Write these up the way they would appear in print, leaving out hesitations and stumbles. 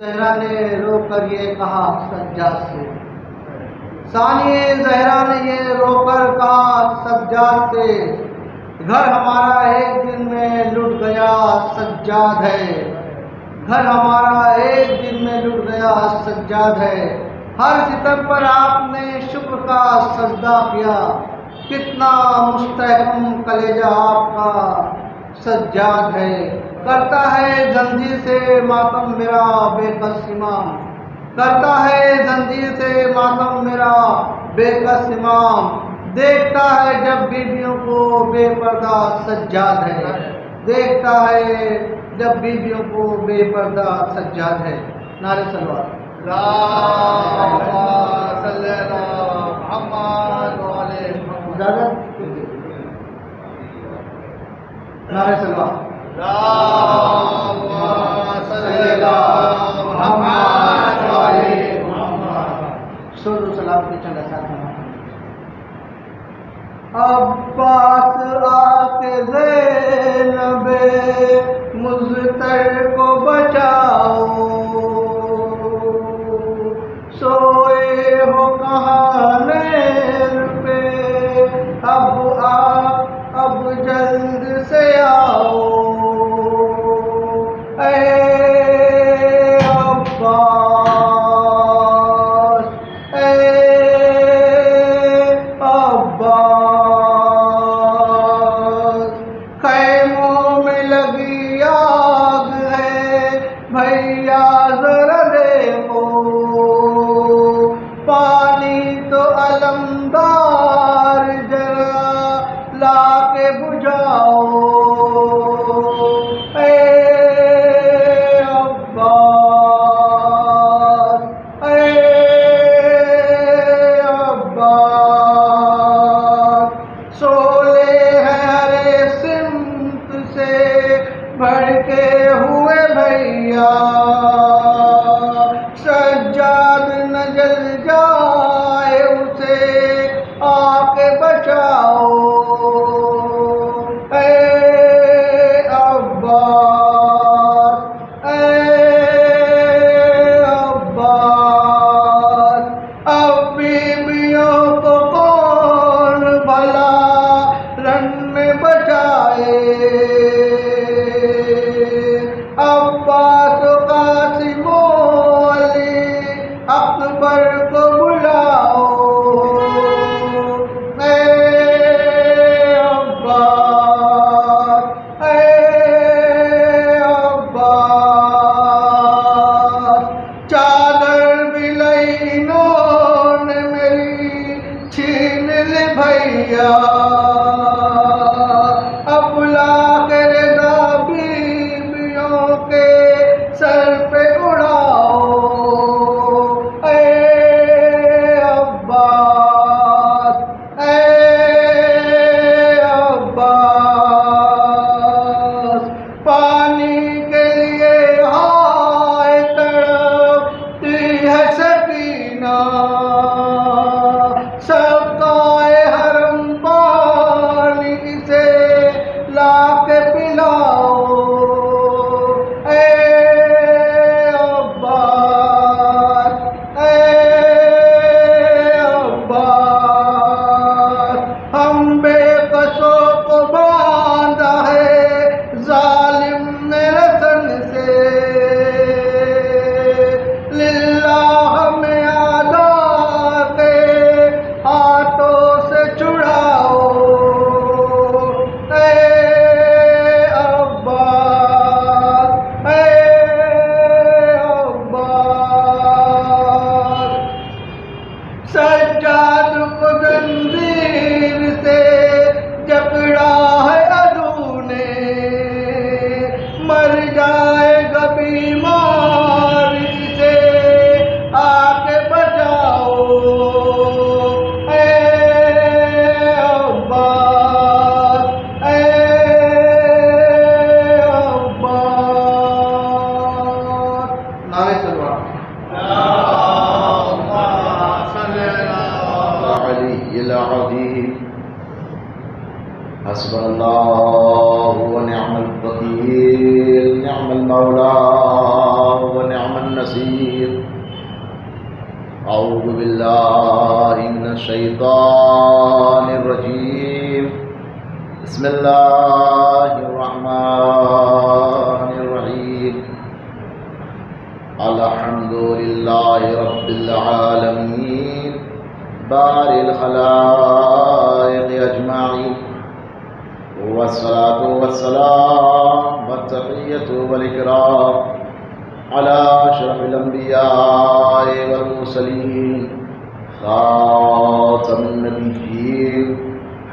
زہرا نے رو کر یہ کہا سجاد سے، ثانیہ زہرا نے یہ رو کر کہا سجاد سے، گھر ہمارا ایک دن میں لٹ گیا سجاد ہے، گھر ہمارا ایک دن میں لٹ گیا سجاد ہے، ہر ستم پر آپ نے شکر کا سجدہ کیا، کتنا مستحکم کلیجہ آپ کا سجاد ہے، کرتا ہے زنجیر سے ماتم میرا بے کس امام، کرتا ہے زنجیر سے ماتم میرا بے کس امام، دیکھتا ہے جب بیویوں کو بے پردہ سجاد ہے، دیکھتا ہے جب بیویوں کو بے پردہ سجاد ہے۔ نعرہ صلوات اجازت؟ نعرہ صلوات سلو سلام کے چند ساتھ عباس آ کے زینب مضطر کو بچاؤ، سوئے ہو کہاں نیر پہ اب جلد سے آؤ، اے عباس اے عباس، خیموں میں لگی آگ ہے بھیا ذرا دیکھو، پانی تو علمدار ذرا لا کے بجھاؤ، الوكيل نعم المولى ونعم النصير أعوذ بالله من الشيطان الرجيم بسم الله الرحمن الرحيم الحمد لله رب العالمين بارئ الخلائق أجمعين والصلاة والسلام والتحية والإكرام على أشرف الأنبياء والمرسلين خاتم النبيين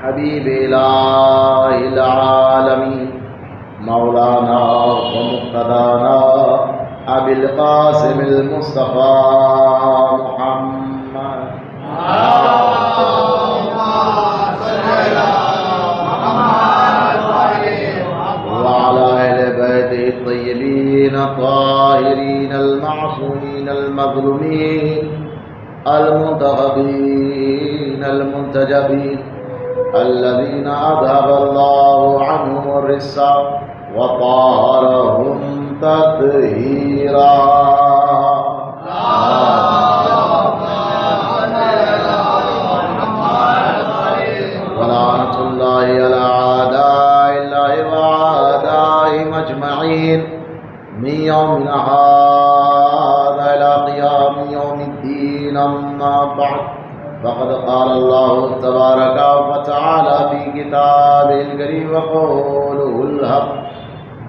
حبيب إله العالمين مولانا ومقتدانا أبي القاسم المصطفى محمد وعلى أهل بيته الطيبين الطاهرين المعصومين المظلومين المنتخبين المنتجبين الذين أذهب الله عنهم الرجس وطهرهم تطهيرا ولعنة الله على أعداء الله وأعدائهم أجمعين من يومنا هذا إلى قيام يوم الدين أما بعد فقد قال الله تبارك وتعالى في كتابه الكريم وقوله الحق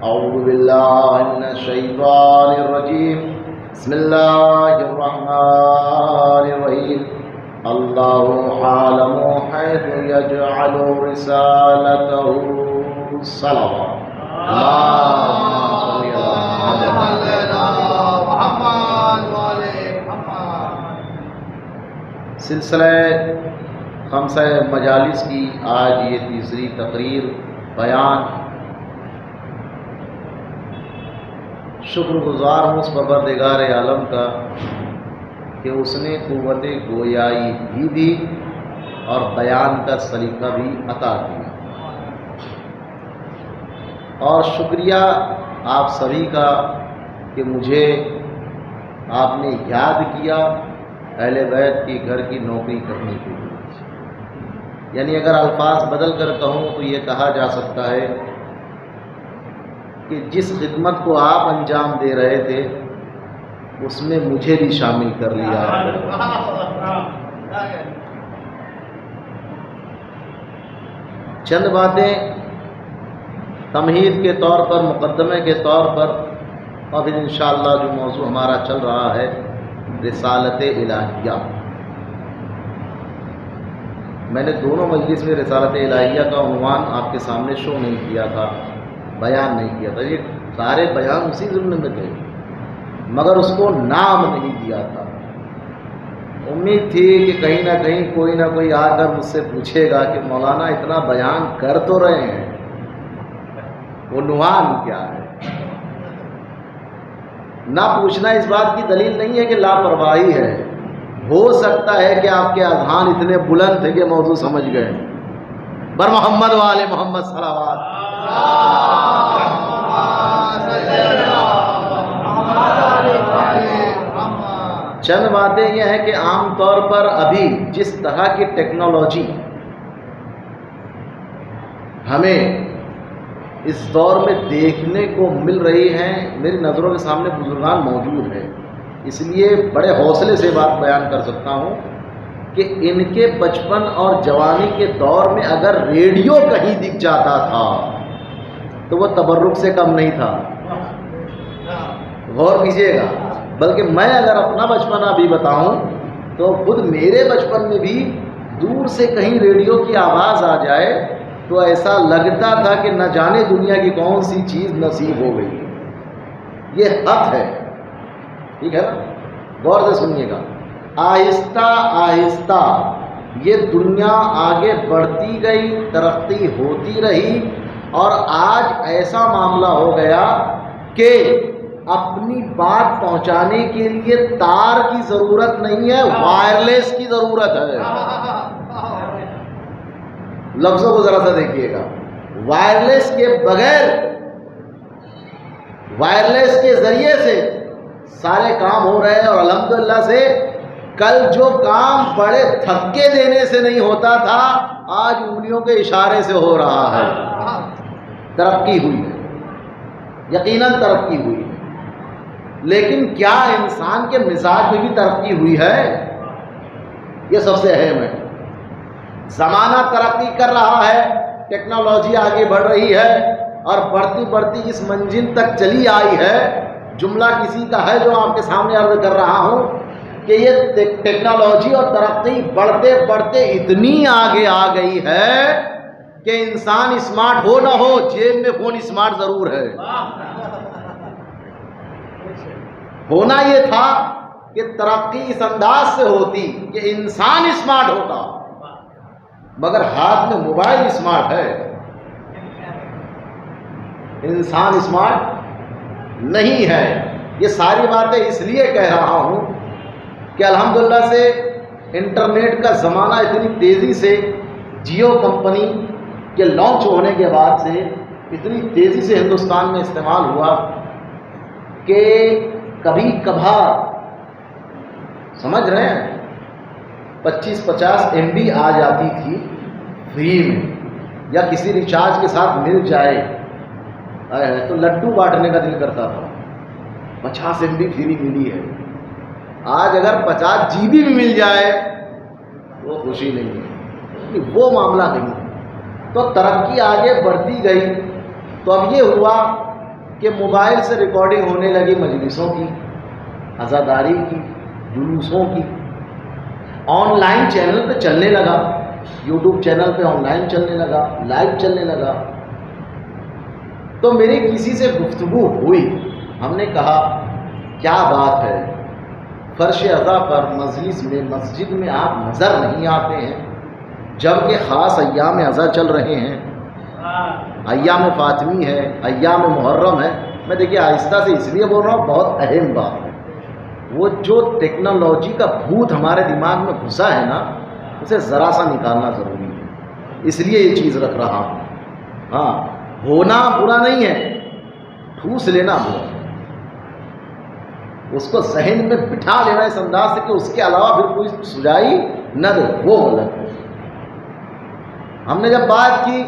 أعوذ بالله من الشيطان الرجيم بسم الله الرحمن الرحيم الله عالم حيث يجعل رسالته صلوات اللهم صل على محمد سلسلہ خمسہ مجالس کی آج یہ تیسری تقریر بیان. شکر گزار ہوں اس پروردگار عالم کا کہ اس نے قوت گویائی بھی دی اور بیان کا سلیقہ بھی عطا کیا. اور شکریہ آپ سبھی کا کہ مجھے آپ نے یاد کیا اہل بیت کی گھر کی نوکری کرنے کے لیے. یعنی اگر الفاظ بدل کر کہوں تو یہ کہا جا سکتا ہے کہ جس خدمت کو آپ انجام دے رہے تھے اس میں مجھے بھی شامل کر لیا. چند باتیں تمہید کے طور پر، مقدمے کے طور پر، اور پھر انشاءاللہ جو موضوع ہمارا چل رہا ہے رسالت الہیہ. میں نے دونوں مجلس میں رسالت الہیہ کا عنوان آپ کے سامنے شو نہیں کیا تھا، بیان نہیں کیا تھا. یہ سارے بیان اسی ضمن میں تھے مگر اس کو نام نہیں دیا تھا. امید تھی کہ کہیں نہ کہیں کوئی نہ کوئی آ کر مجھ سے پوچھے گا کہ مولانا اتنا بیان کر تو رہے ہیں، عنوان کیا ہے؟ نہ پوچھنا اس بات کی دلیل نہیں ہے کہ لاپرواہی ہے. ہو سکتا ہے کہ آپ کے اذہان اتنے بلند تھے کہ موضوع سمجھ گئے. بر محمد والے محمد صلوات. چند باتیں یہ ہیں کہ عام طور پر ابھی جس طرح کی ٹیکنالوجی ہمیں اس دور میں دیکھنے کو مل رہی ہیں، میری نظروں کے سامنے بزرگان موجود ہیں، اس لیے بڑے حوصلے سے بات بیان کر سکتا ہوں کہ ان کے بچپن اور جوانی کے دور میں اگر ریڈیو کہیں دکھ جاتا تھا تو وہ تبرک سے کم نہیں تھا. غور کیجیے گا. بلکہ میں اگر اپنا بچپن ابھی بتاؤں تو خود میرے بچپن میں بھی دور سے کہیں ریڈیو کی آواز آ جائے تو ایسا لگتا تھا کہ نہ جانے دنیا کی کون سی چیز نصیب ہو گئی. یہ حق ہے، ٹھیک ہے نا؟ غور سے سنیے گا. آہستہ آہستہ یہ دنیا آگے بڑھتی گئی، ترقی ہوتی رہی، اور آج ایسا معاملہ ہو گیا کہ اپنی بات پہنچانے کے لیے تار کی ضرورت نہیں ہے، وائرلیس کی ضرورت ہے. لفظوں کو ذرا سا دیکھیے گا. وائرلیس کے بغیر وائرلیس کے ذریعے سے سارے کام ہو رہے ہیں، اور الحمدللہ سے کل جو کام بڑے تھکے دینے سے نہیں ہوتا تھا آج انگلیوں کے اشارے سے ہو رہا ہے۔ ترقی ہوئی ہے، یقیناً ترقی ہوئی ہے، لیکن کیا انسان کے مزاج میں بھی ترقی ہوئی ہے؟ یہ سب سے اہم ہے۔ زمانہ ترقی کر رہا ہے، ٹیکنالوجی آگے بڑھ رہی ہے، اور بڑھتی بڑھتی اس منزل تک چلی آئی ہے۔ جملہ کسی کا ہے جو آپ کے سامنے عرض کر رہا ہوں کہ یہ ٹیکنالوجی اور ترقی بڑھتے بڑھتے اتنی آگے آ گئی ہے کہ انسان اسمارٹ ہو نہ ہو جیب میں فون اسمارٹ ضرور ہے۔ ہونا یہ تھا کہ ترقی اس انداز سے ہوتی کہ انسان اسمارٹ ہوتا، مگر ہاتھ میں موبائل اسمارٹ ہے، انسان اسمارٹ نہیں ہے۔ یہ ساری باتیں اس لیے کہہ رہا ہوں کہ الحمدللہ سے انٹرنیٹ کا زمانہ اتنی تیزی سے جیو کمپنی کے لانچ ہونے کے بعد سے اتنی تیزی سے ہندوستان میں استعمال ہوا کہ کبھی کبھار سمجھ رہے ہیں 25-50 MB آ جاتی تھی فری میں، یا کسی ریچارج کے ساتھ مل جائے تو لڈو بانٹنے کا دل کرتا تھا۔ 50 MB فری ملی ہے، آج اگر 50 GB بھی مل جائے وہ خوشی نہیں ہے، وہ معاملہ نہیں ہے۔ تو ترقی آگے بڑھتی گئی، تو اب یہ ہوا کہ موبائل سے ریکارڈنگ ہونے لگی مجلسوں کی، عزاداری کی، جلوسوں کی، آن لائن چینل پہ چلنے لگا، یوٹیوب چینل پہ آن لائن چلنے لگا، لائیو چلنے لگا۔ تو میری کسی سے گفتگو ہوئی، ہم نے کہا کیا بات ہے فرش عزا پر مجلس میں مسجد میں آپ نظر نہیں آتے ہیں جبکہ خاص ایام عزا چل رہے ہیں، ایام فاطمی ہے، ایام محرم ہے۔ میں دیکھیے آہستہ سے اس لیے بول رہا ہوں، بہت اہم بات ہے۔ وہ جو ٹیکنالوجی کا بھوت ہمارے دماغ میں گھسا ہے نا، اسے ذرا سا نکالنا ضروری ہے، اس لیے یہ چیز رکھ رہا ہوں۔ ہاں، ہونا برا نہیں ہے، ٹھوس لینا برا ہے، اس کو ذہن میں بٹھا لینا اس انداز سے کہ اس کے علاوہ پھر کوئی سجائی نہ دے، وہ غلط ہے۔ ہم نے جب بات کی،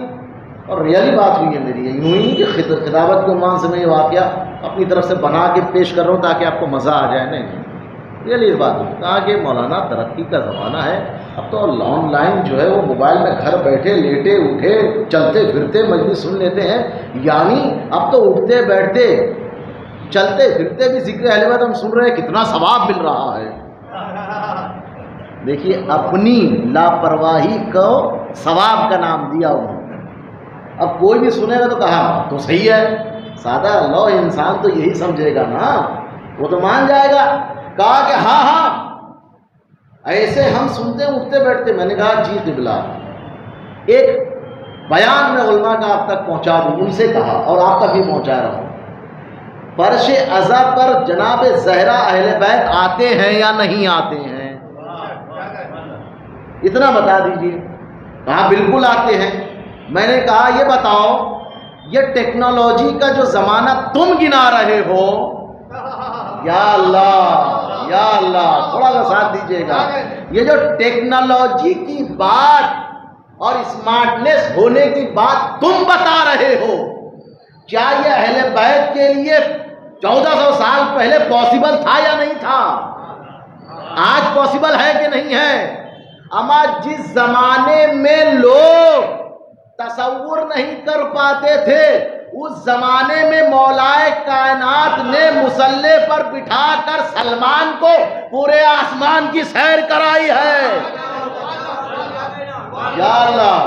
اور ریئلی بات ہوئی ہے میری، یوں ہی کہ خطابت کے عنوان سے میں یہ واقعہ اپنی طرف سے بنا کے پیش کر رہا ہوں تاکہ آپ کو مزہ آ جائے، نہیں ریئلی بات ہوئی۔ کہا کہ مولانا ترقی کا زمانہ ہے، اب تو آن لائن جو ہے وہ موبائل میں گھر بیٹھے لیٹے اٹھے چلتے پھرتے مجلس سن لیتے ہیں، یعنی اب تو اٹھتے بیٹھتے چلتے پھرتے بھی ذکر اہل بیت ہم سن رہے ہیں، کتنا ثواب مل رہا ہے۔ دیکھیے اپنی لاپرواہی کو ثواب کا نام دیا انہوں نے۔ اب کوئی بھی سنے گا تو کہا تو صحیح ہے، سادہ لو انسان تو یہی سمجھے گا نا، وہ تو مان جائے گا۔ کہا کہ ہاں ہاں ایسے ہم سنتے اٹھتے بیٹھتے۔ میں نے کہا جی قبلہ، ایک بیان میں علماء کا آپ تک پہنچا دوں، ان سے کہا اور آپ تک بھی پہنچا رہا ہوں، فرش عزا پر جناب زہرا اہل بیت آتے ہیں یا نہیں آتے ہیں؟ اتنا بتا دیجئے۔ کہا بالکل آتے ہیں۔ میں نے کہا یہ بتاؤ، یہ ٹیکنالوجی کا جو زمانہ تم گنا رہے ہو، یا اللہ یا اللہ تھوڑا سا ساتھ دیجیے گا، یہ جو ٹیکنالوجی کی بات اور اسمارٹنیس ہونے کی بات تم بتا رہے ہو، کیا یہ اہل بیت کے لیے 1400 سال پہلے پاسبل تھا یا نہیں تھا؟ آج پاسبل ہے کہ نہیں ہے؟ اما جس زمانے میں لوگ تصور نہیں کر پاتے تھے، اس زمانے میں مولائے کائنات نے مصلی پر بٹھا کر سلمان کو پورے آسمان کی سیر کرائی ہے۔ یا اللہ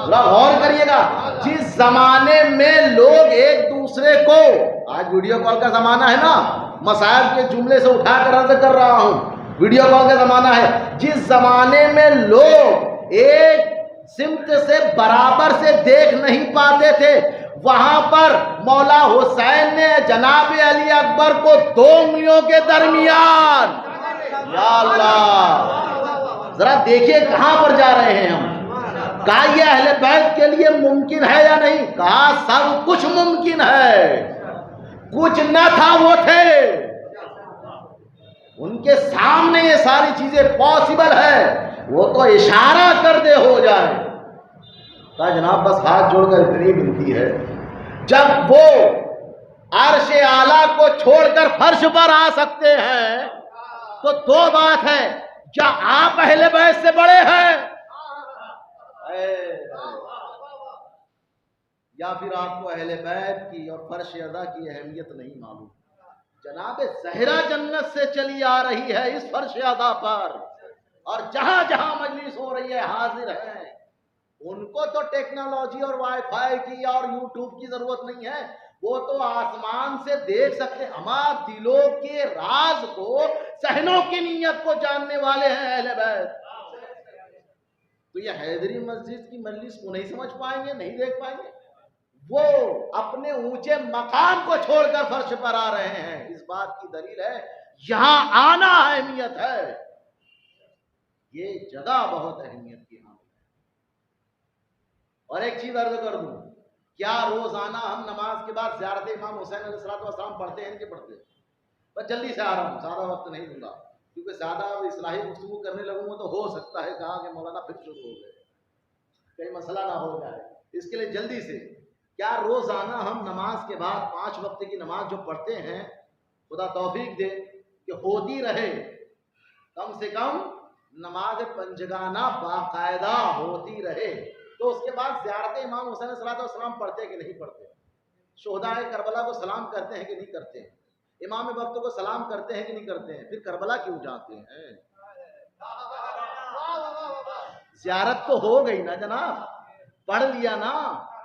ذرا غور کریے گا، جس زمانے میں لوگ ایک دوسرے کو، آج ویڈیو کال کا زمانہ ہے نا، مسائل کے جملے سے اٹھا کر عرض کر رہا ہوں، ویڈیو کال کا زمانہ ہے، جس زمانے میں لوگ ایک سمت سے برابر سے دیکھ نہیں پاتے تھے، وہاں پر مولا حسین نے جناب علی اکبر کو 2 انگلیوں کے درمیان، یا اللہ ذرا دیکھیے کہاں پر جا رہے ہیں ہم۔ کہا یہ اہل بیت کے لیے ممکن ہے یا نہیں؟ کہا سب کچھ ممکن ہے۔ کچھ نہ تھا وہ تھے. ان کے سامنے یہ ساری چیزیں پاسبل ہے. وہ تو اشارہ کر دے ہو جائے. کہا جناب بس ہاتھ جوڑ کر اتنی بنتی ہے, جب وہ عرش اعلیٰ کو چھوڑ کر فرش پر آ سکتے ہیں تو دو بات ہے, کیا آپ اہل بیت سے بڑے ہیں یا پھر آپ کو اہل بیت کی اور فرش اعلیٰ کی اہمیت نہیں معلوم. جناب زہرا جنت سے چلی آ رہی ہے اس فرش اعلیٰ پر, اور جہاں جہاں مجلس ہو رہی ہے حاضر ہیں. ان کو تو ٹیکنالوجی اور وائی فائی کی اور یوٹیوب کی ضرورت نہیں ہے, وہ تو آسمان سے دیکھ سکتے. ہمارے دلوں کے راز کو, صحنوں کی نیت کو جاننے والے ہیں اہل بیت. تو یہ حیدری مسجد کی مجلس کو نہیں سمجھ پائیں گے, نہیں دیکھ پائیں گے. وہ اپنے اونچے مقام کو چھوڑ کر فرش پر آ رہے ہیں. اس بات کی دلیل ہے یہاں آنا اہمیت ہے, یہ جگہ بہت اہمیت کی. اور ایک چیز عرض کر دوں, کیا روزانہ ہم نماز کے بعد زیارت امام حسین علیہ السلام پڑھتے ہیں کہ پڑھتے ہیں؟ بس جلدی سے آ رہا ہوں, زیادہ وقت نہیں دوں گا, کیونکہ زیادہ اصلاحی گفتگو کرنے لگوں گا تو ہو سکتا ہے کہا کہ مولانا پھر شروع ہو گئے, کہیں مسئلہ نہ ہو جائے. اس کے لیے جلدی سے, کیا روزانہ ہم نماز کے بعد 5 وقت کی نماز جو پڑھتے ہیں, خدا توفیق دے کہ ہوتی رہے, کم سے کم نماز پنجگانہ باقاعدہ ہوتی رہے, تو اس کے بعد زیارت امام حسین علیہ السلام پڑھتے کہ نہیں پڑھتے؟ شہداء کربلا کو سلام کرتے ہیں کہ نہیں کرتے ہیں؟ امام وقت کو سلام کرتے ہیں کہ نہیں کرتے ہیں؟ پھر کربلا کیوں جاتے ہیں؟ زیارت تو ہو گئی نا جناب, پڑھ لیا نا.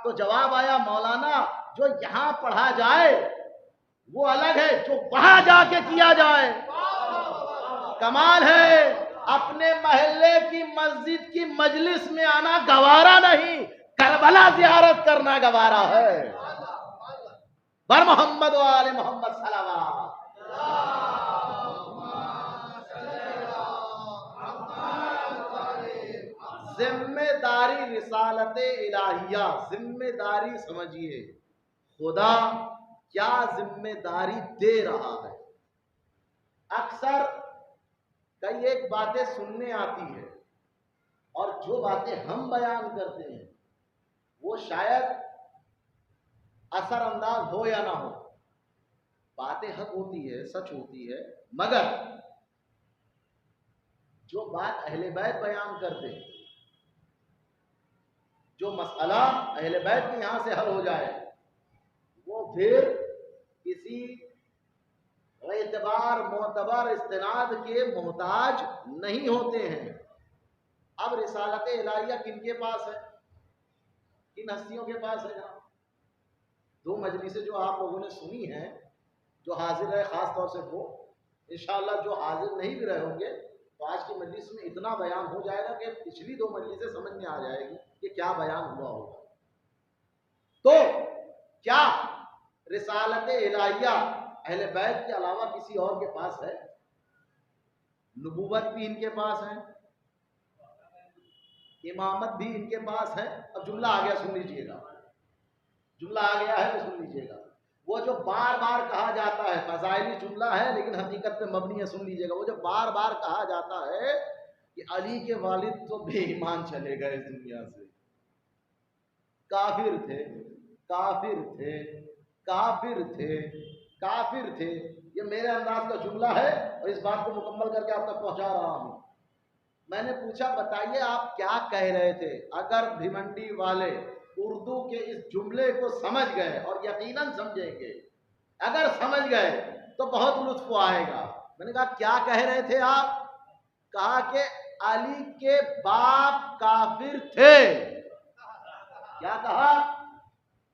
تو جواب آیا مولانا جو یہاں پڑھا جائے وہ الگ ہے, جو وہاں جا کے کیا جائے. کمال ہے, اپنے محلے کی مسجد کی مجلس میں آنا گوارا نہیں, کربلا زیارت کرنا گوارا ہے. بر محمد و آل محمد صلوات. ذمہ داری رسالت الہیہ, ذمہ داری سمجھیے, خدا کیا ذمہ داری دے رہا ہے. اکثر کئی ایک باتیں سننے آتی ہے, اور جو باتیں ہم بیان کرتے ہیں وہ شاید اثر انداز ہو یا نہ ہو. باتیں حق ہوتی ہے, سچ ہوتی ہے, مگر جو بات اہل بیت بیان کرتے ہیں, جو مسئلہ اہل بیت کے یہاں سے حل ہو جائے, وہ پھر کسی اعتبار معتبر استناد کے محتاج نہیں ہوتے ہیں. اب رسالت الہیہ کن کے پاس ہے, کن ہستیوں کے پاس ہے؟ جہاں 2 مجلسیں جو آپ لوگوں نے سنی ہیں, جو حاضر رہے خاص طور سے وہ, انشاءاللہ جو حاضر نہیں بھی رہے ہوں گے تو آج کی مجلس میں اتنا بیان ہو جائے گا کہ پچھلی 2 مجلسیں سمجھ میں آ جائے گی کہ کیا بیان ہوا ہوگا. تو کیا رسالت الہیہ اہل بیت کے علاوہ کسی اور کے پاس ہے؟ نبوت بھی ان کے پاس ہے, امامت بھی ان کے پاس ہے. اب جملہ آ گیا, سن لیجئے گا, جملہ آ گیا ہے تو سن لیجئے گا. وہ جو بار بار کہا جاتا ہے, فضائلی جملہ ہے لیکن حقیقت پہ مبنی ہے, سن لیجئے گا. وہ جو بار بار کہا جاتا ہے کہ علی کے والد تو بے ایمان چلے گئے اس دنیا سے, کافر تھے, کافر تھے, کافر تھے, کافر تھے. یہ میرے انداز کا جملہ ہے اور اس بات کو مکمل کر کے آپ تک پہنچا رہا ہوں. میں نے پوچھا بتائیے آپ کیا کہہ رہے تھے؟ اگر بھیمنڈی والے اردو کے اس جملے کو سمجھ گئے, اور یقیناً سمجھیں گے, اگر سمجھ گئے تو بہت لطف آئے گا. میں نے کہا کیا کہہ رہے تھے آپ؟ کہا کہ علی کے باپ کافر تھے. کیا کہا؟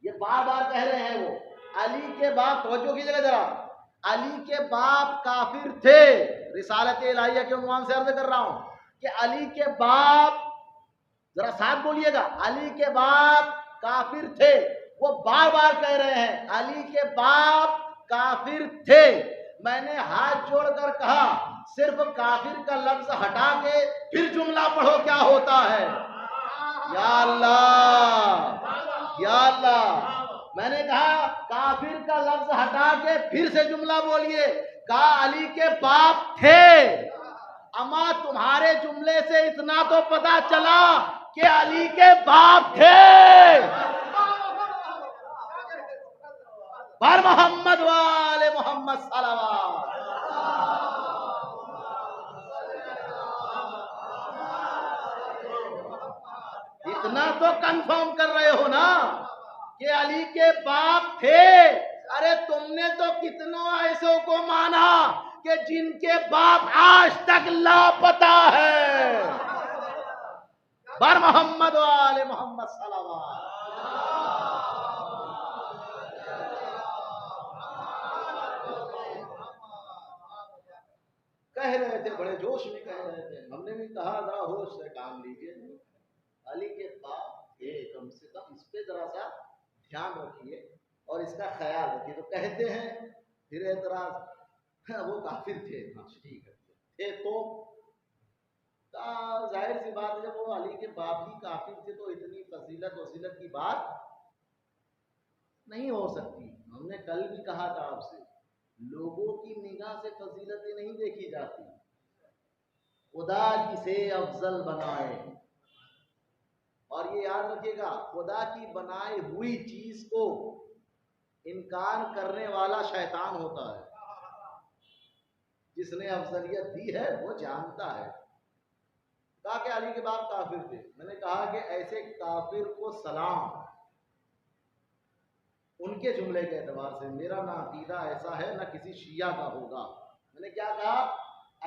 یہ بار بار کہہ رہے ہیں وہ, علی کے باپ, توجہ کیجیے گا ذرا, علی کے باپ کافر تھے. رسالت الہیہ کے عنوان سے عرض کر رہا ہوں کہ علی کے باپ, ذرا ساتھ بولیے گا, علی کے باپ کافر تھے. وہ بار بار کہہ رہے ہیں علی کے باپ کافر تھے. میں نے ہاتھ جوڑ کر کہا صرف کافر کا لفظ ہٹا کے پھر جملہ پڑھو کیا ہوتا ہے. یا اللہ, یا اللہ, میں نے کہا کافر کا لفظ ہٹا کے پھر سے جملہ بولیے. کہا علی کے باپ تھے. اما تمہارے جملے سے اتنا تو پتا چلا کہ علی کے باپ تھے. بر محمد والے محمد صلوات. اتنا تو کنفرم کر رہے ہو نا کہ علی کے باپ تھے. ارے تم نے تو کتنوں ایسوں کو مانا کہ جن کے باپ آج تک لاپتہ ہے. بر محمد والے محمد صلوات. کہہ رہے تھے بڑے جوش میں کہہ رہے تھے. ہم نے بھی کہا ذرا ہوش سے کام لیجیے. علی کے باپ تھے، کم سے کم اس پہ ذرا سا دھیان رکھیے اور اس کا خیال رکھیے. تو کہتے ہیں پھر اعتراض وہ کافر تھے. ٹھیک ہے تھے تو ظاہر سی بات ہے جب وہ علی کے باپ ہی کافر تھے تو اتنی فضیلت وسیلت کی بات نہیں ہو سکتی. ہم نے کل بھی کہا تھا آپ سے لوگوں کی نگاہ سے فضیلتیں نہیں دیکھی جاتی، خدا کسے افضل بنائے. اور یہ یاد رکھیے گا خدا کی بنائی ہوئی چیز کو انکار کرنے والا شیطان ہوتا ہے. جس نے افضلیت دی ہے وہ جانتا ہے. کہا کہ علی کے باپ کافر تھے. میں نے کہا کہ ایسے کافر کو سلام. ان کے جملے کے اعتبار سے میرا نہ عقیدہ ایسا ہے نہ کسی شیعہ کا ہوگا. میں نے کیا کہا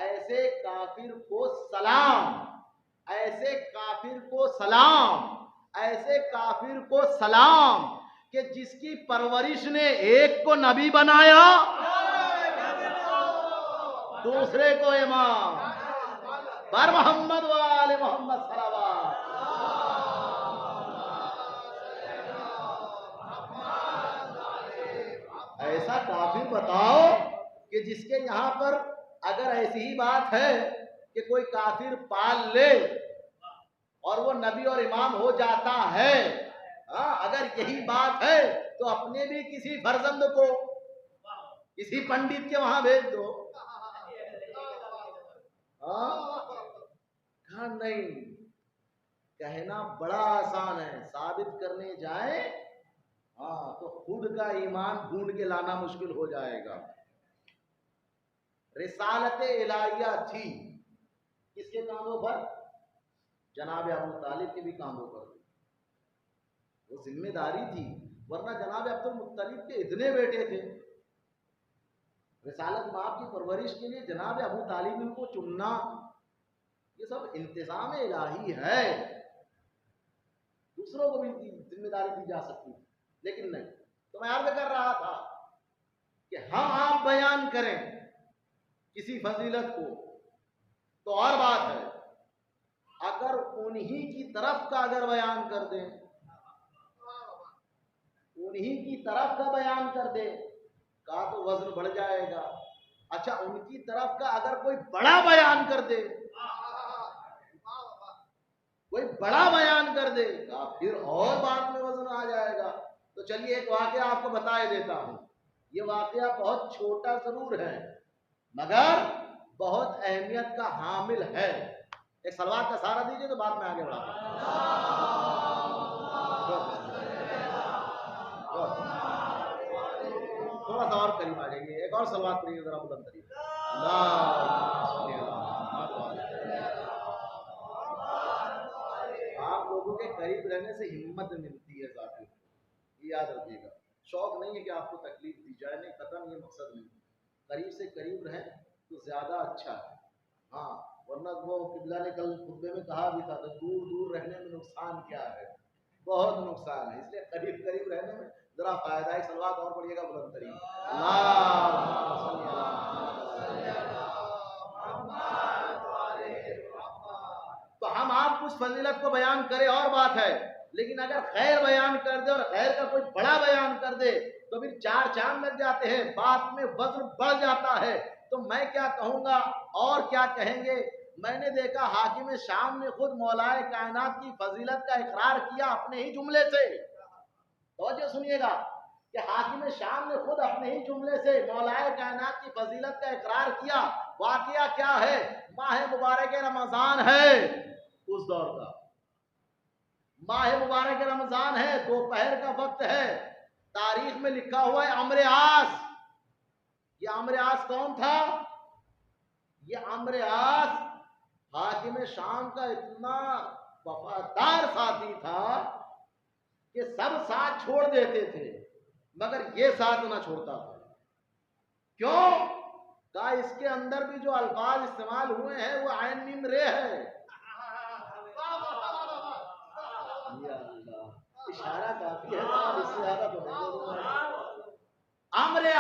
ایسے کافر کو سلام، ایسے کافر کو سلام، ایسے کافر کو سلام کہ جس کی پرورش نے ایک کو نبی بنایا دوسرے کو امام. بر محمد والے محمد صلوات. ایسا کافر بتاؤ کہ جس کے یہاں پر اگر ایسی ہی بات ہے کہ کوئی کافر پال لے اور وہ نبی اور امام ہو جاتا ہے، اگر یہی بات ہے تو اپنے بھی کسی فرزند کو کسی پنڈت کے وہاں بھیج دو. کہا نہیں، کہنا بڑا آسان ہے، ثابت کرنے جائیں تو خود کا ایمان ڈھونڈ کے لانا مشکل ہو جائے گا. رسالت الہیہ تھی کس کے کاندھوں پر؟ جناب ابو طالب کے بھی کاندھوں پر. وہ ذمہ داری تھی، ورنہ جناب عبد المطلب کے اتنے بیٹے تھے. رسالت ماں کی پرورش کے لیے جناب ابو طالب کو چننا یہ سب انتظام الہی ہے. دوسروں کو بھی ذمہ داری دی جا سکتی لیکن نہیں. تو میں عرض کر رہا تھا کہ ہم آپ بیان کریں کسی فضیلت کو تو اور بات ہے، اگر انہی کی طرف کا اگر بیان کر دیں، انہی کی طرف کا بیان کر دیں کا تو وزن بڑھ جائے گا. اچھا ان کی طرف کا اگر کوئی بڑا بیان کر دے، کوئی بڑا بیان کر دے پھر اور بات میں وزن آ جائے گا. تو چلیے ایک واقعہ آپ کو بتائے دیتا ہوں. یہ واقعہ بہت چھوٹا ضرور ہے مگر بہت اہمیت کا حامل ہے. ایک سلوات کا سہارا دیجیے تو بات میں آگے بڑھاتا تھوڑا سا اور قریب آ جائیے. ایک اور سلوات پڑھیے ذرا بلند طریقے. آپ لوگوں کے قریب رہنے سے ہمت ملتی ہے ذاتی. یہ یاد رکھیے گا. شوق نہیں ہے کہ آپ کو تکلیف دی جائے، نہیں، قطعاً یہ مقصد نہیں. قریب سے قریب رہیں تو زیادہ اچھا ہے. ورنہ وہ قبلہ نے کل خطبے میں کہا بھی تھا کہ دور دور رہنے میں نقصان کیا ہے، بہت نقصان ہے. اس لیے قریب قریب رہنے میں ذرا فائدہ ہے. سلوات اور پڑھیے گا بلند ترین. تو ہم آپ کچھ فضیلت کو بیان کریں اور بات ہے، لیکن اگر خیر بیان کر دے اور خیر کا کوئی بڑا بیان کر دے تو پھر چار چاند لگ جاتے ہیں، بات میں وزن بڑھ جاتا ہے. تو میں کیا کہوں گا اور کیا کہیں گے. میں نے دیکھا حاکم شام نے خود مولائے کائنات کی فضیلت کا اقرار کیا اپنے ہی جملے سے. توجہ سنیے گا. کہ حاکم شام نے خود اپنے ہی جملے سے مولائے کائنات کی فضیلت کا اقرار کیا. واقعہ کیا ہے؟ ماہ مبارک رمضان ہے اس دور کا، ماہ مبارک رمضان ہے، دوپہر کا وقت ہے. تاریخ میں لکھا ہوا ہے عمرو عاص. یہ عمرو عاص کون تھا؟ یہ عمرو عاص حاکم شام کا اتنا وفادار ساتھی تھا کہ سب ساتھ چھوڑ دیتے تھے مگر یہ ساتھ نہ چھوڑتا تھا. کیوں؟ کہا اس کے اندر بھی جو الفاظ استعمال ہوئے ہیں وہ عین میم رے ہے. یا اللہ، اشارہ کافی ہے، اس سے زیادہ تو نہیں. عمرو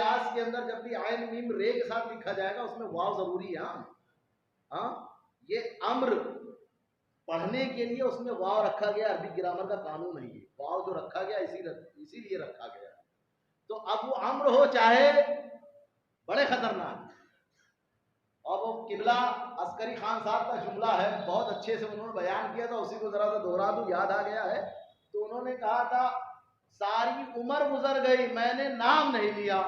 عاص کے اندر جب بھی عین میم رے کے ساتھ لکھا جائے گا اس میں واو ضروری ہے. ہاں، یہ امر پڑھنے کے لیے اس میں واو رکھا گیا. عربی گرامر کا قانون ہے یہ، واو جو رکھا گیا اسی لیے رکھا گیا. تو اب وہ امر ہو چاہے بڑے خطرناک. اور وہ قبلہ عسکری خان صاحب کا جملہ ہے، بہت اچھے سے انہوں نے بیان کیا تھا، اسی کو ذرا سا دوہرا دوں، یاد آ گیا ہے. تو انہوں نے کہا تھا ساری عمر گزر گئی میں نے نام نہیں لیا.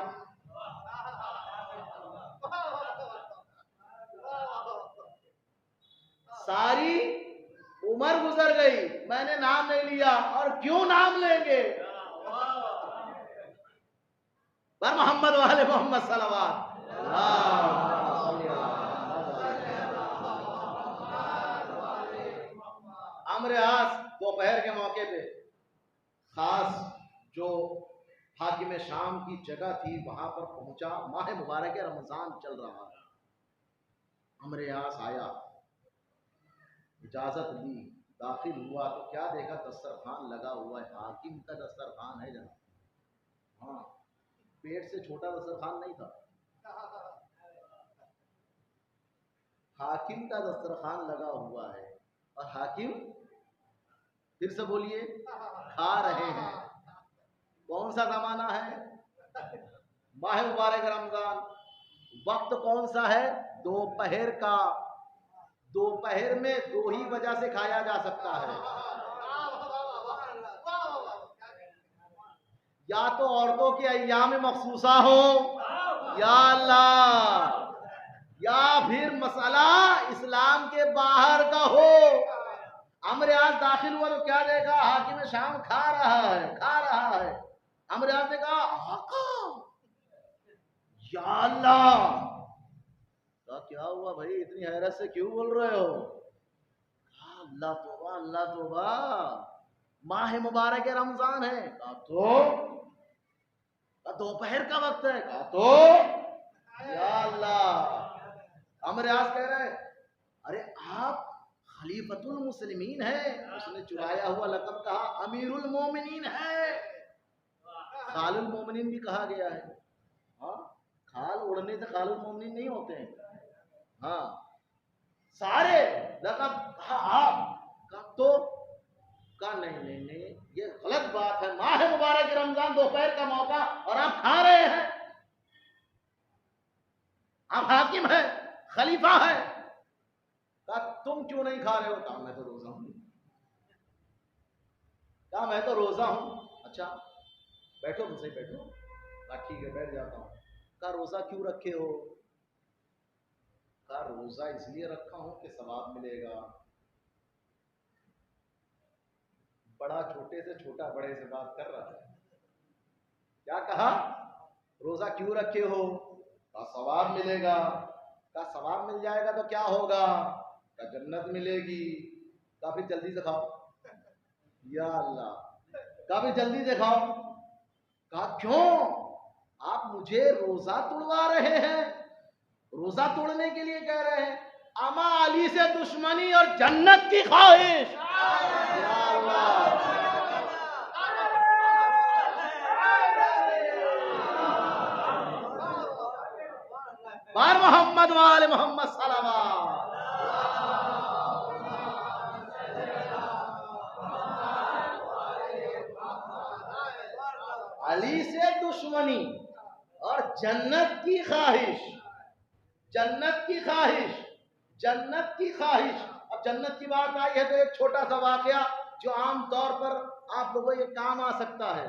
ساری عمر گزر گئی میں نے نام نہیں لیا، اور کیوں نام لیں گے؟ بر محمد والے محمد صلوات. عمرو عاص دوپہر کے موقع پہ خاص جو حاکم شام کی جگہ تھی وہاں پر پہنچا. ماہ مبارک رمضان چل رہا تھا. عمرو عاص آیا، اجازت لی، داخل ہوا تو کیا دیکھا؟ دسترخوان لگا ہوا ہے. حاکم کا دسترخوان ہے جناب. ہاں، پیٹ سے چھوٹا دسترخوان نہیں تھا. حاکم کا دسترخوان لگا ہوا ہے اور حاکم، پھر سے بولیے، کھا رہے ہیں. کون سا زمانہ ہے؟ ماہ مبارک رمضان. وقت کون سا ہے؟ دوپہر کا. دوپہر میں دو ہی وجہ سے کھایا جا سکتا ہے، یا تو عورتوں کے ایام مخصوصہ ہو، یا اللہ، یا پھر مسئلہ اسلام کے باہر کا ہو. عمرو عاص داخل ہوا تو کیا دیکھا؟ حاکم شام کھا رہا ہے. عمرو عاص نے کہا آقا، یا اللہ. کیا ہوا بھائی، اتنی حیرت سے کیوں بول رہے ہو؟ اللہ توبہ، اللہ توبہ، ماہ مبارک رمضان ہے. کہا تو دوپہر کا وقت ہے. کہا تو یا اللہ. عمرو عاص کہہ رہے ہیں ارے آپ خلیفۃ المسلمین ہیں. اس نے چرایا ہوا لقب کہا امیر المومنین ہے. خال المومنین بھی کہا گیا ہے. ہاں، کھال اڑنے سے خال المومنین نہیں ہوتے ہیں. ہاں، سارے لقب آپ کا. تو کہا نہیں، یہ غلط بات ہے. ماہ مبارک رمضان، دوپہر کا موقع، اور آپ کھا رہے ہیں. آپ حاکم ہیں، خلیفہ ہیں. کہا تم کیوں نہیں کھا رہے ہو؟ کہا میں تو روزہ ہوں. کہا میں تو روزہ ہوں. اچھا بیٹھو، تو صحیح بیٹھو. کہا ٹھیک ہے بیٹھ جاتا ہوں. کہا روزہ کیوں رکھے ہو؟ کہا روزہ اس لیے رکھا ہوں کہ ثواب ملے گا. بڑا چھوٹے سے چھوٹا بڑے سے بات کر رہا ہے. کیا کہا؟ روزہ کیوں رکھے ہو؟ کہا ثواب ملے گا. کہا ثواب مل جائے گا تو کیا ہوگا؟ کہا جنت ملے گی. کہا پھر جلدی سے کھاؤ. یا اللہ. کہا پھر جلدی سے کھاؤ. کہا کیوں؟ آپ مجھے روزہ توڑوا رہے ہیں؟ روزہ توڑنے کے لیے کہہ رہے ہیں؟ اما علی سے دشمنی اور جنت کی خواہش. یا اللہ. بار محمد والے محمد صلوات. علی سے دشمنی اور جنت کی خواہش. جنت کی خواہش، جنت کی خواہش. اب جنت کی بات آئی ہے تو ایک چھوٹا سا واقعہ جو عام طور پر آپ لوگوں یہ کام آ سکتا ہے.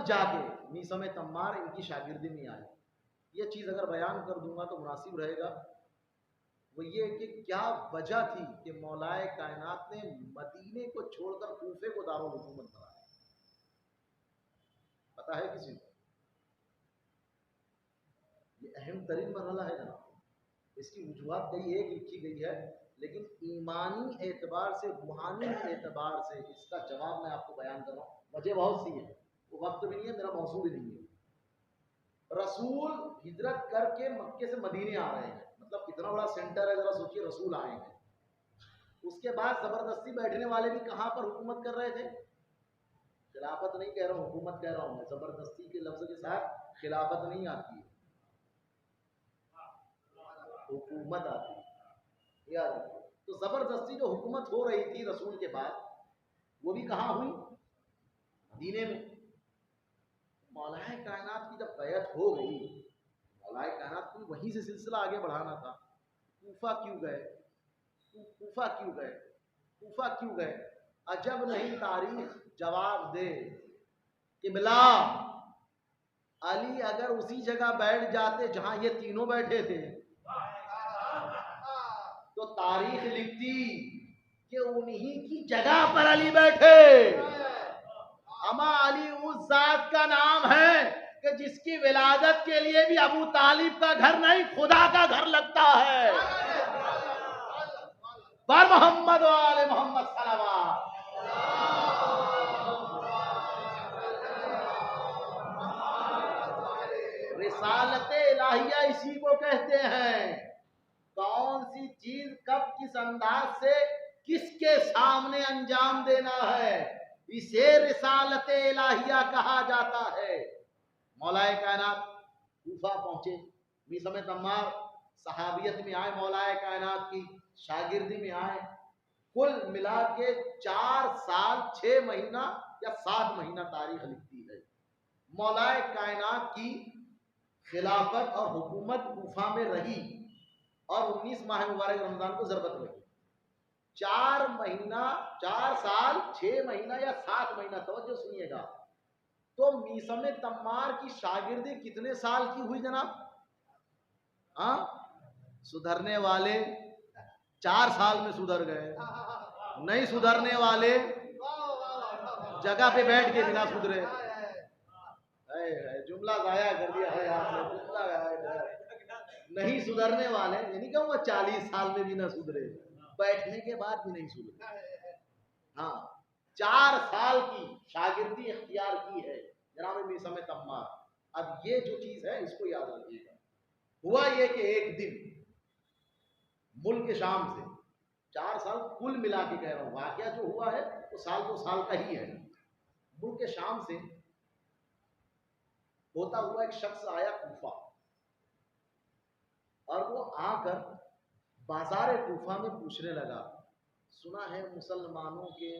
تب جا کے میثم تمار ان کی شاگردی میں آئے. یہ چیز اگر بیان کر دوں گا تو مناسب رہے گا. وہ یہ کہ کیا وجہ تھی کہ مولائے کائنات نے مدینے کو چھوڑ کر کوفے کو دارالحکومت بنایا؟ پتا ہے کسی کو؟ یہ اہم ترین مرحلہ ہے جناب. اس کی وجوہات کئی ایک لکھی گئی ہے، لیکن ایمانی اعتبار سے، روحانی اعتبار سے اس کا جواب میں آپ کو بیان کر رہا ہوں. وجہ بہت سی ہے، وہ وقت بھی نہیں ہے، میرا موضوع بھی نہیں ہے. رسول ہجرت کر کے مکے سے مدینے آ رہے ہیں، مطلب کتنا بڑا سینٹر ہے، ذرا سوچیے. رسول آئے ہیں، اس کے بعد زبردستی بیٹھنے والے بھی کہاں پر حکومت کر رہے تھے؟ خلافت نہیں کہہ رہا ہوں، حکومت کہہ رہا ہوں میں. زبردستی کے لفظ کے ساتھ خلافت نہیں آتی ہے، حکومت آتی ہے. یاد رکھو. تو زبردستی جو حکومت ہو رہی تھی رسول کے بعد، وہ بھی کہاں ہوئی؟ مدینے میں. مولائے کائنات کی جب بیعت ہو گئی، مولائے کائنات کو وہیں سے سلسلہ آگے بڑھانا تھا. کوفہ کیوں گئے؟ کوفہ کیوں گئے؟ کوفہ کیوں گئے؟ عجب نہیں تاریخ جواب دے کہ بلا علی اگر اسی جگہ بیٹھ جاتے جہاں یہ تینوں بیٹھے تھے تو تاریخ لکھتی کہ انہی کی جگہ پر علی بیٹھے. اما علی اس ذات کا نام ہے کہ جس کی ولادت کے لیے بھی ابو طالب کا گھر نہیں، خدا کا گھر لگتا ہے. بر محمد و آل محمد صلوات. رسالت الہیہ اسی کو کہتے ہیں. کون سی چیز کب کس انداز سے کس کے سامنے انجام دینا ہے، اسے رسالت الہیہ کہا جاتا ہے. مولائے کائنات کوفہ پہنچے، میثم تمار صحابیت میں آئے، مولائے کائنات کی شاگردی میں آئے. کل ملا کے 4 سال 6 مہینہ یا 7 مہینہ تاریخ لکھتی ہے. مولائے کائنات کی خلافت اور حکومت کوفہ میں رہی اور 19 ماہ مبارک رمضان کو ضربت لگی. 4 مہینہ، 4 سال 6 مہینہ یا 7 مہینہ، توجہ سنیے گا. تو میثم تمار کی شاگردی کتنے سال کی ہوئی جناب؟ ہاں، سدھرنے والے 4 سال میں سدھر گئے، نہیں سدھرنے والے جگہ پہ بیٹھ کے بنا سدھرے. جملہ ضائع کر دیا ہے آپ نے، جملہ نہیں سدھرنے والے یعنی کہ وہ 40 سال میں بھی نہ سدھرے، بیٹھنے کے بعد بھی نہیں سدھرے. ہاں، 4 سال کی شاگردی اختیار کی ہے جناب میثم تمار. اب یہ جو چیز ہے اس کو یاد رکھیے گا. ہوا یہ کہ ایک دن ملک شام سے 4 سال کل ملا کے کہہ رہا ہوں، واقعہ جو ہوا ہے وہ سال 2 سال کا ہی ہے. ملک شام سے ہوتا ہوا ایک شخص آیا کوفہ، اور وہ آ کر بازار کوفہ میں پوچھنے لگا، سنا ہے مسلمانوں کے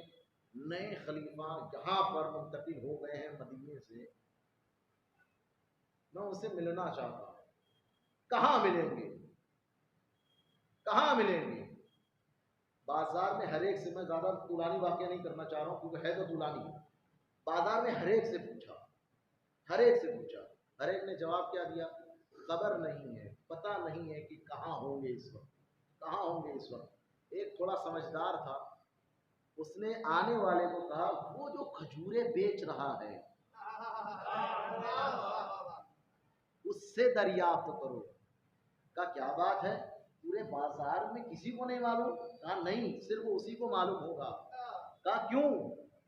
نئے خلیفہ یہاں پر منتقل ہو گئے ہیں مدینے سے، میں اسے ملنا چاہتا ہوں. کہاں ملیں گے؟ کہاں ملیں گے؟ بازار میں ہر ایک سے، میں زیادہ طولانی واقعہ نہیں کرنا چاہ رہا ہوں کیونکہ ہے تو طولانی. بازار میں ہر ایک سے پوچھا، ہر ایک سے پوچھا، ہر ایک نے جواب کیا دیا؟ خبر نہیں ہے، پتہ نہیں ہے کہ کہاں ہوں گے اس وقت، کہاں ہوں گے اس وقت. ایک تھوڑا سمجھدار تھا، اس نے آنے والے کو کہا وہ جو کھجوریں بیچ رہا ہے اس سے دریافت کرو. کہا کیا بات ہے، پورے بازار میں کسی کو نہیں معلوم؟ کہا نہیں، صرف اسی کو معلوم ہوگا. کہا کیوں؟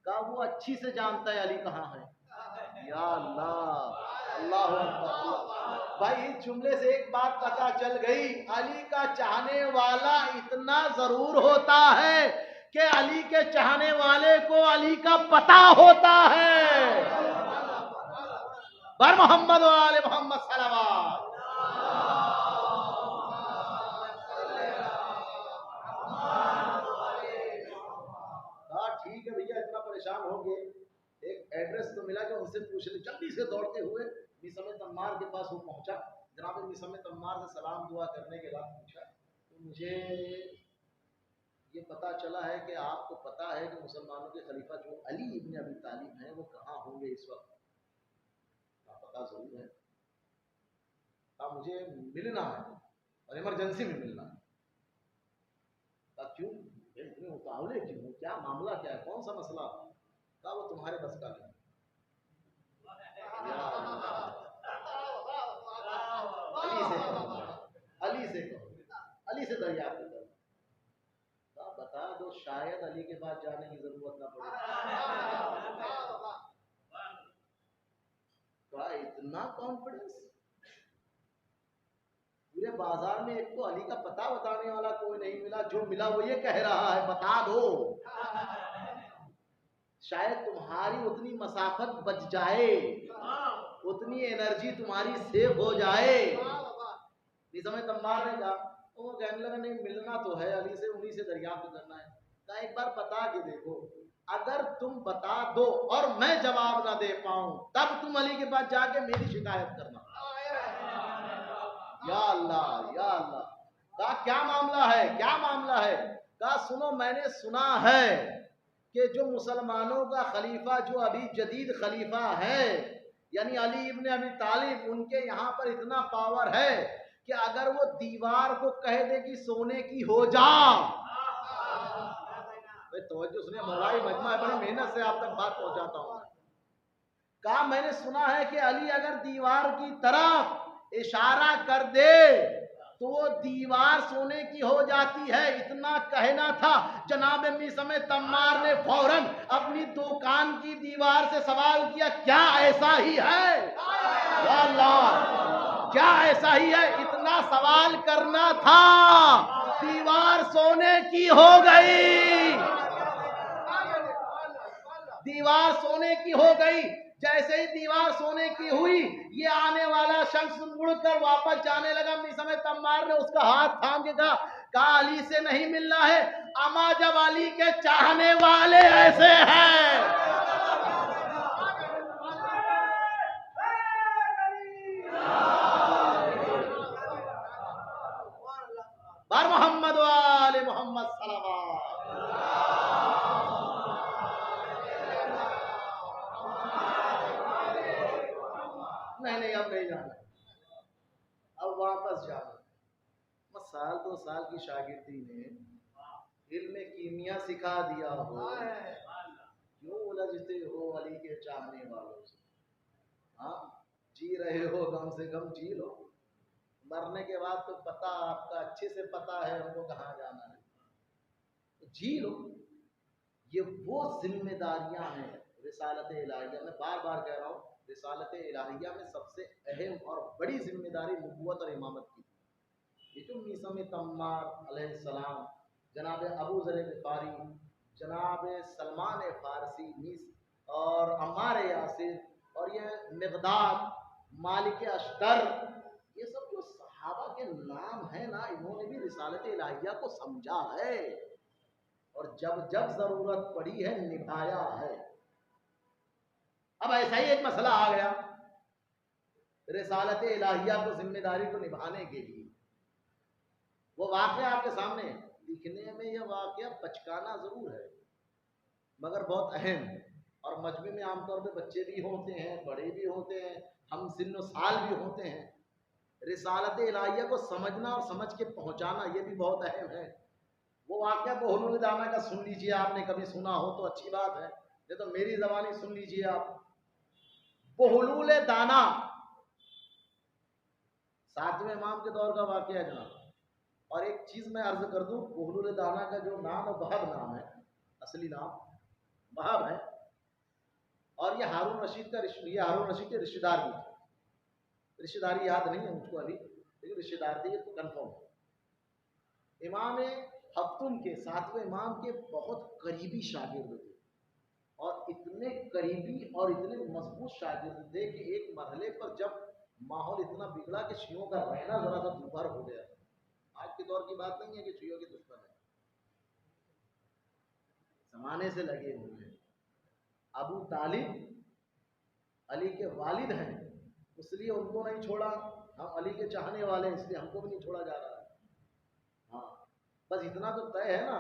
کہا وہ اچھی سے جانتا ہے علی کہاں ہے. یا اللہ، اللہ اکبر. بھائی اس جملے سے ایک بات پتہ چل گئی، علی کا چاہنے والا اتنا ضرور ہوتا ہے کہ علی کے چاہنے والے کو علی کا پتہ ہوتا ہے. بر محمد و آل محمد صلوات. ٹھیک ہے بھیا، اتنا پریشان ہو گئے، ایک ایڈریس تو ملا کہ ان سے پوچھ لیں. جلدی سے دوڑتے ہوئے میثم تمار کے پاس وہ پہنچا. جناب میثم تمار سے سلام دعا کرنے کے بعد پوچھا تو مجھے یہ پتا چلا ہے کہ آپ کو پتا ہے کہ مسلمانوں کے خلیفہ جو علی ابن ابی طالب ہیں وہ کہاں ہوں گے اس وقت. پتا ضرور ہے. کہا مجھے ملنا ہے اور ایمرجنسی میں ملنا ہے. کہا کیوں اتنے اتاولے کیوں, کیا معاملہ کیا ہے, کون سا مسئلہ؟ کہا وہ تمہارے بس کا نہیں. علی سے کہو, علی سے دریافت کرو. بتا دو شاید علی کے پاس جانے کی ضرورت نہ پڑے. کہا اتنا کانفیڈنس, پورے بازار میں ایک تو علی کا پتہ بتانے والا کوئی نہیں ملا, جو ملا وہ یہ کہہ رہا ہے بتا دو, شاید تمہاری اتنی مسافت بچ جائے, اتنی انرجی تمہاری سیو ہو جائے. نظام تمار نے کہا, وہ کہنے لگا نہیں ملنا تو ہے علی سے, انہی سے دریافت کرنا ہے. کہا ایک بار بتا کے دیکھو, اگر تم بتا دو اور میں جواب نہ دے پاؤں تب تم علی کے پاس جا کے میری شکایت کرنا. یا اللہ یا اللہ. کہا کیا معاملہ ہے, کیا معاملہ ہے؟ کہا سنو, میں نے سنا ہے کہ جو مسلمانوں کا خلیفہ, جو ابھی جدید خلیفہ ہے یعنی علی ابن ابی طالب, ان کے یہاں پر اتنا پاور ہے کہ اگر وہ دیوار کو کہہ دے کہ سونے کی ہو جا, توجہ سنیں, مولائی مجمع ہے, بڑی محنت سے آپ تک بات پہنچاتا ہوں. کہا میں نے سنا ہے کہ علی اگر دیوار کی طرف اشارہ کر دے تو وہ دیوار سونے کی ہو جاتی ہے. اتنا کہنا تھا, جناب میثم تمار نے فوراً اپنی دکان کی دیوار سے سوال کیا, کیا ایسا ہی ہے؟ یا اللہ, کیا ایسا ہی ہے؟ اتنا سوال کرنا تھا, دیوار سونے کی ہو گئی, دیوار سونے کی ہو گئی. جیسے ہی دیوار سونے کی ہوئی, یہ آنے والا شخص مڑ کر واپس جانے لگا. میثم تمار نے اس کا ہاتھ تھام کے کہا علی سے نہیں ملنا ہے, اما جب علی کے چاہنے والے ایسے ہیں. بار محمد وآل محمد صلوات. نہیں اب نہیں جانا, اب واپس جانا. سال 2 سال کی شاگردی نے علم کیمیا سکھا دیا ہو, کیوں الجھتے ہو علی کے چاہنے والوں سے؟ ہاں جی رہے ہو, کم سے کم جی لو. مرنے کے بعد تو پتہ آپ کا اچھے سے پتہ ہے ہم کو کہاں جانا ہے, جی لو. یہ وہ ذمہ داریاں ہیں رسالت الہیہ. میں بار بار کہہ رہا ہوں, رسالت الہیہ میں سب سے اہم اور بڑی ذمہ داری نبوت اور امامت کی. یہ جو میثم تمار علیہ السلام, جناب ابو ذر غفاری, جناب سلمان فارسی اور عمار یاسر, اور یہ مقداد, مالک اشتر, یہ سب جو صحابہ کے نام ہیں نا, انہوں نے بھی رسالت الہیہ کو سمجھا ہے اور جب جب ضرورت پڑی ہے نبھایا ہے. اب ایسا ہی ایک مسئلہ آ گیا رسالت الہیہ کو, ذمہ داری کو نبھانے کے لیے. وہ واقعہ آپ کے سامنے, دکھنے میں یہ واقعہ بچکانا ضرور ہے مگر بہت اہم ہے, اور مجمع میں عام طور پہ بچے بھی ہوتے ہیں, بڑے بھی ہوتے ہیں, ہم سن و سال بھی ہوتے ہیں. رسالت الہیہ کو سمجھنا اور سمجھ کے پہنچانا یہ بھی بہت اہم ہے. وہ واقعہ بہلول دانہ کا سن لیجئے, آپ نے کبھی سنا ہو تو اچھی بات ہے, نہیں تو میری زبانی سن لیجئے آپ. بہلول دانہ 7ویں امام کے دور کا واقعہ ہے جناب. اور ایک چیز میں عرض کر دوں, بہلول دانہ کا جو نام ہے وہب نام ہے, اصلی نام وہب ہے, اور یہ ہارون رشید کا ہارون رشید کے رشتہ دار بھی تھے. رشتہ داری یاد نہیں ہے مجھ کو ابھی, لیکن رشتہ دار تھے, یہ تو کنفرم ہے. امام ہفتم کے 7ویں امام کے بہت قریبی شاگرد تھے, اور اتنے قریبی اور اتنے مضبوط شاگرد تھے کہ ایک مرحلے پر جب ماحول اتنا بگڑا کہ شیعوں کا رہنا ذرا سا دوبھر ہو گیا. آج کے دور کی بات نہیں ہے کہ شیعوں کے دشمن ہیں, زمانے سے لگے ہوئے ہیں. ابو طالب علی کے والد ہیں, اس لیے ان کو نہیں چھوڑا. ہم علی کے چاہنے والے ہیں, اس لیے ہم کو بھی نہیں چھوڑا جا رہا ہے. ہاں بس اتنا تو طے ہے نا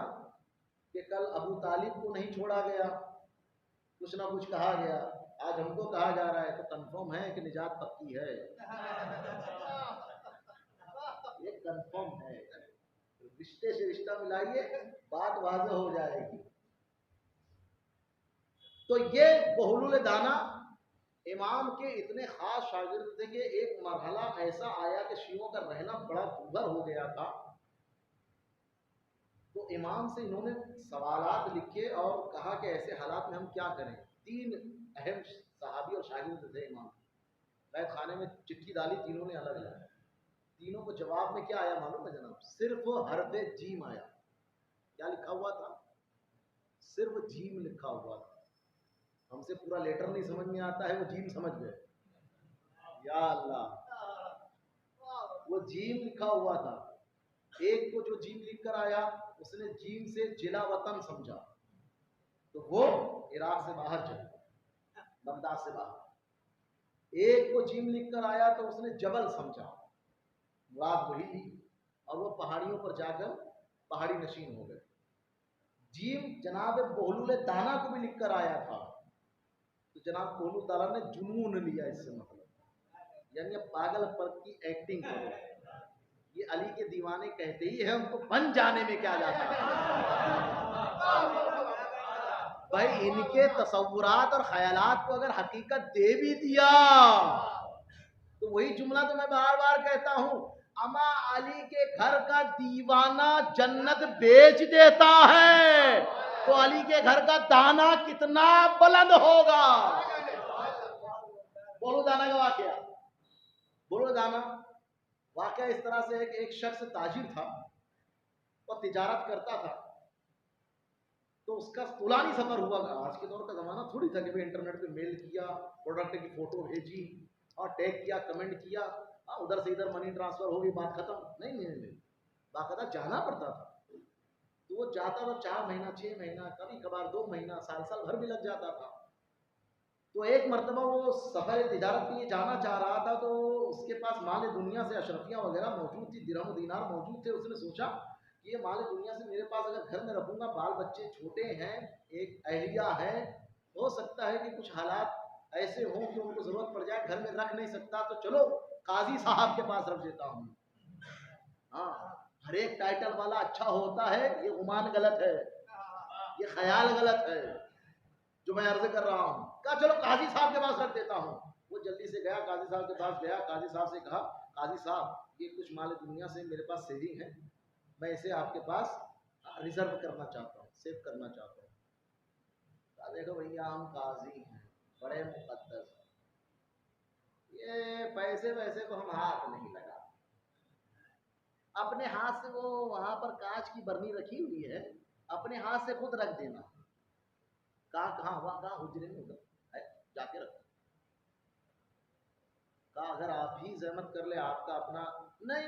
کہ کل ابو طالب کو نہیں چھوڑا گیا, کچھ نہ کچھ کہا گیا. آج ہم کو کہا جا رہا ہے تو کنفرم ہے کہ نجات پکی ہے، یہ کنفرم ہے، رشتے سے رشتہ ملائیے بات واضح ہو جائے گی۔ تو یہ بہلول دانا امام کے اتنے خاص شاگرد تھے کہ ایک مرحلہ ایسا آیا کہ شیعوں کا رہنا بڑا دور ہو گیا تھا، تو امام سے انہوں نے سوالات لکھے اور کہا کہ ایسے حالات میں ہم کیا کریں۔ 3 اہم صحابی اور شاگرد تھے امام، بیت خانے میں چٹھی ڈالی تینوں نے الگ الگ، تینوں کو جواب میں کیا آیا معلوم ہے جناب؟ صرف حرف جیم آیا۔ کیا لکھا ہوا تھا؟ صرف جیم لکھا ہوا تھا۔ ہم سے پورا لیٹر نہیں سمجھ میں آتا ہے، وہ جیم سمجھ گئے، یا اللہ، وہ جیم لکھا ہوا تھا۔ ایک کو جو جیم لکھ کر آیا اس نے جیم سے جلا وطن سمجھا، تو وہ عراق سے باہر چلا، بغداد سے باہر۔ ایک کو جیم لکھ کر آیا تو اس نے جبل سمجھا، مراد وہی لی، اور وہ پہاڑیوں پر جا کر پہاڑی نشین ہو گئے۔ جیم جناب بہلول دانا کو بھی لکھ کر آیا تھا، تو جناب بہلول دانا نے جنون لیا، اس سے مطلب یعنی پاگل پر کی ایکٹنگ کرو، یہ علی کے دیوانے کہتے ہی ہیں، ان کو بن جانے میں کیا جاتا ہے بھائی، ان کے تصورات اور خیالات کو اگر حقیقت دے بھی دیا تو وہی جملہ تو میں بار بار کہتا ہوں، اما علی کے گھر کا دیوانہ جنت بیچ دیتا ہے تو علی کے گھر کا دانا کتنا بلند ہوگا۔ بولو دانا کا واقعہ، بولو دانا واقعہ اس طرح سے ایک شخص تاجر تھا اور تجارت کرتا تھا، تو اس کا طولانی سفر ہوا تھا۔ آج کے دور کا زمانہ تھوڑی تھا کہ انٹرنیٹ پہ میل کیا، پروڈکٹ کی فوٹو بھیجی اور ٹیگ کیا، کمنٹ کیا، ادھر سے ادھر منی ٹرانسفر ہو گئی، بات ختم۔ نہیں، باقاعدہ جانا پڑتا تھا، تو وہ جاتا تھا 4 مہینہ 6 مہینہ، کبھی کبھار 2 مہینہ، سال بھر بھی لگ جاتا تھا۔ تو ایک مرتبہ وہ سفر تجارت کے لیے جانا چاہ رہا تھا، تو اس کے پاس مال دنیا سے اشرفیاں وغیرہ موجود تھی، درہم و دینار موجود تھے۔ اس نے سوچا کہ یہ مال دنیا سے میرے پاس اگر گھر میں رکھوں گا، بال بچے چھوٹے ہیں، ایک اہلیہ ہے، ہو سکتا ہے کہ کچھ حالات ایسے ہوں کہ ان کو ضرورت پڑ جائے، گھر میں رکھ نہیں سکتا، تو چلو قاضی صاحب کے پاس رکھ دیتا ہوں۔ ہاں، ہر ایک ٹائٹل والا اچھا ہوتا ہے، یہ گمان غلط ہے، یہ خیال غلط ہے جو میں عرض کر رہا ہوں۔ کہا چلو قاضی صاحب کے پاس رکھ دیتا ہوں۔ وہ جلدی سے گیا، قاضی صاحب کے پاس گیا، قاضی صاحب سے کہا قاضی صاحب یہ کچھ مال دنیا سے میرے پاس سیونگ ہے، میں اسے آپ کے پاس ریزرو کرنا چاہتا ہوں، سیو کرنا چاہتا ہوں۔ کہا دیکھو بھیا ہم قاضی ہیں، بڑے مقدس ہیں، یہ پیسے ویسے کو ہم ہاتھ نہیں لگا، اپنے ہاتھ سے وہ وہاں پر کانچ کی برنی رکھی ہوئی ہے، اپنے ہاتھ سے خود رکھ دینا۔ کہاں ہوا؟ کہاں حجرے میں ادھر ہے، جا کے رکھ۔ کہا اگر آپ ہی زحمت کر لے، آپ کا اپنا۔ نہیں،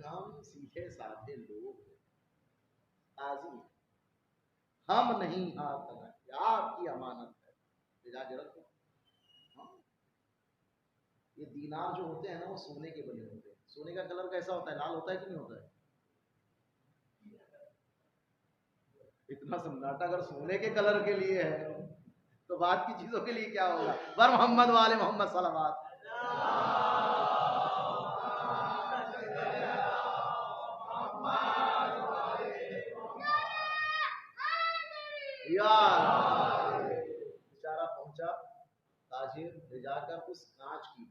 ہم سیدھے سادھے لوگ ہیں، قاضی ہیں، ہم نہیں ہاتھ لگائیں، آپ کی امانت ہے، لے جا کے رکھو۔ یہ دینار جو ہوتے ہیں نا، وہ سونے کے بنے ہوتے ہیں۔ سونے کا کلر کیسا ہوتا ہے؟ لال ہوتا ہے کہ نہیں ہوتا ہے؟ اتنا سناٹا اگر سونے کے کلر کے لیے ہے تو بات کی چیزوں کے لیے کیا ہوگا؟ بر محمد والے محمد صلوات۔ بیچارہ پہنچا، تاجر لے جا کر اس کانچ کی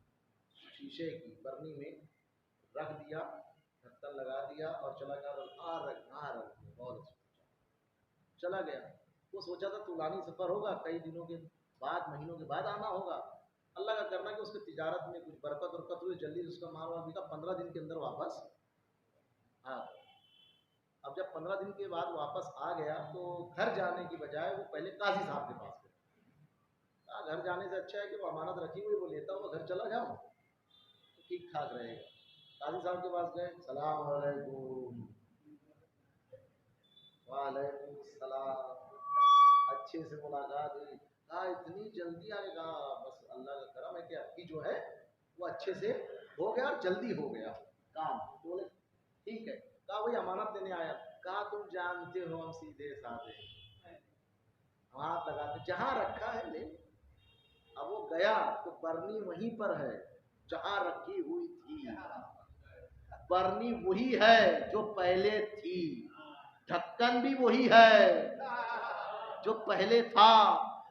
شیشے کی برنی میں رکھ دیا، ڈھکن لگا دیا اور چلا گیا۔ رکھ بہت اچھا چلا گیا۔ وہ سوچا تھا طولانی سفر ہوگا، کئی دنوں کے بعد، مہینوں کے بعد آنا ہوگا۔ اللہ کا کرنا کہ اس کی تجارت میں کچھ برکت ہوئی، جلدی اس کا مال وال بکا، 15 دن کے اندر واپس آ گیا۔ اب جب 15 دن کے بعد واپس آ گیا تو گھر جانے کی بجائے وہ پہلے قاضی صاحب کے پاس گیا۔ گھر جانے سے اچھا ہے کہ وہ امانت رکھی ہوئی وہ لیتا ہوا گھر چلا جاؤں تو ٹھیک ٹھاک رہے گا۔ قاضی صاحب کے پاس گئے، السلام علیکم۔ وعلیکم السلام۔ اچھے سے ملاقات ہوئی۔ کہا اتنی جلدی آئے گا؟ بس اللہ کا کرم ہے کہ اب کی جو ہے وہ اچھے سے ہو گیا اور جلدی ہو گیا کام۔ بولے ٹھیک ہے۔ کہا وہی امانت دینے آیا۔ کہا تم جانتے ہو ہم سیدھے سادھے، ہاتھ لگاتے، جہاں رکھا ہے لے، اب وہ گیا تو برنی وہیں پر ہے جہاں رکھی ہوئی تھی، برنی وہی ہے جو پہلے تھی، ڈھکن بھی وہی ہے جو پہلے تھا،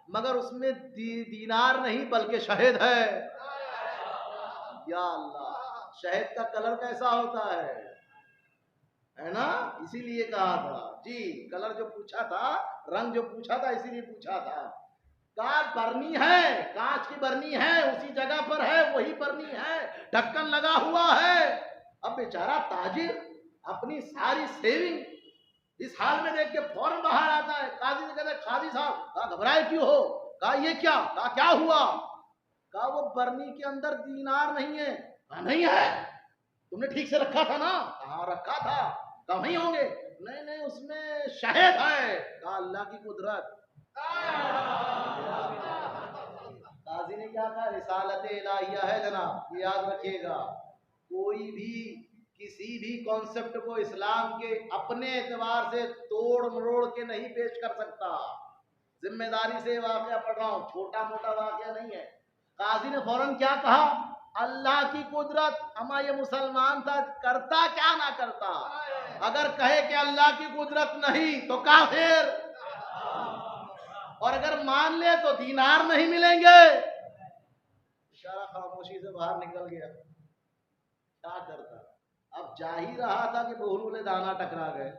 مگر اس میں دینار نہیں بلکہ شہد ہے۔ یا اللہ، شہد کا کلر کیسا ہوتا ہے نا، اسی لیے کہا تھا جی، کلر جو پوچھا تھا، رنگ جو پوچھا تھا، اسی لیے پوچھا تھا۔ کہا برنی ہے، کانچ کی برنی ہے، اسی جگہ پر ہے، وہی برنی ہے، ڈھکن لگا ہوا ہے۔ اب بیچارہ تاجر اپنی ساری سیونگ اس حال میں دیکھ کے فوراً باہر آتا ہے۔ قاضی سے کہتا ہے قاضی صاحب، کہا گھبرائے کیوں ہو؟ کہا یہ کیا؟ کہا کیا ہوا؟ کہا وہ برنی کے اندر دینار نہیں ہے۔ کہا نہیں ہے، تم نے ٹھیک سے رکھا تھا نا؟ کہاں رکھا تھا۔ کہا وہیں ہوں گے۔ نہیں نہیں، اس میں شہد ہے۔ کہا اللہ کی قدرت۔ قاضی نے کیا کہا؟ رسالت الہیہ ہے جناب، یہ یاد رکھیے گا، کوئی بھی کسی بھی کانسیپٹ کو اسلام کے اپنے اعتبار سے توڑ مروڑ کے نہیں پیش کر سکتا۔ ذمہ داری سے واقعہ پڑھ رہا ہوں، چھوٹا موٹا واقعہ نہیں ہے۔ قاضی نے فوراً کیا کہا؟ اللہ کی قدرت۔ اما یہ مسلمان تھا، کرتا کیا نہ کرتا؟ اگر کہے کہ اللہ کی قدرت نہیں تو کافر، اور اگر مان لے تو دینار نہیں ملیں گے۔ اشارہ خاموشی سے باہر نکل گیا۔ کیا کرتا؟ اب جا ہی رہا تھا کہ بہلول دانا ٹکرا گئے۔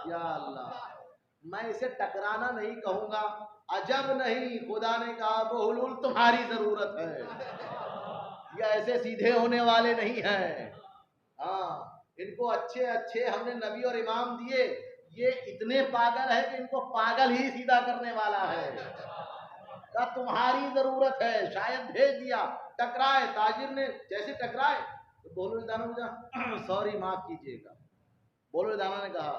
یا اللہ، میں اسے ٹکرانا نہیں کہوں گا، عجب نہیں، خدا نے کہا بہلول تمہاری ضرورت ہے، یہ ایسے سیدھے ہونے والے نہیں ہیں۔ ہاں، ان کو اچھے اچھے ہم نے نبی اور امام دیے، یہ اتنے پاگل ہے کہ ان کو پاگل ہی سیدھا کرنے والا ہے۔ کہا تمہاری ضرورت ہے، شاید بھیج دیا۔ ٹکرائے، تاجر نے جیسے ٹکرائے تو بولو دانا نے کہا سوری معاف کیجیے گا۔ بولو دانا نے کہا،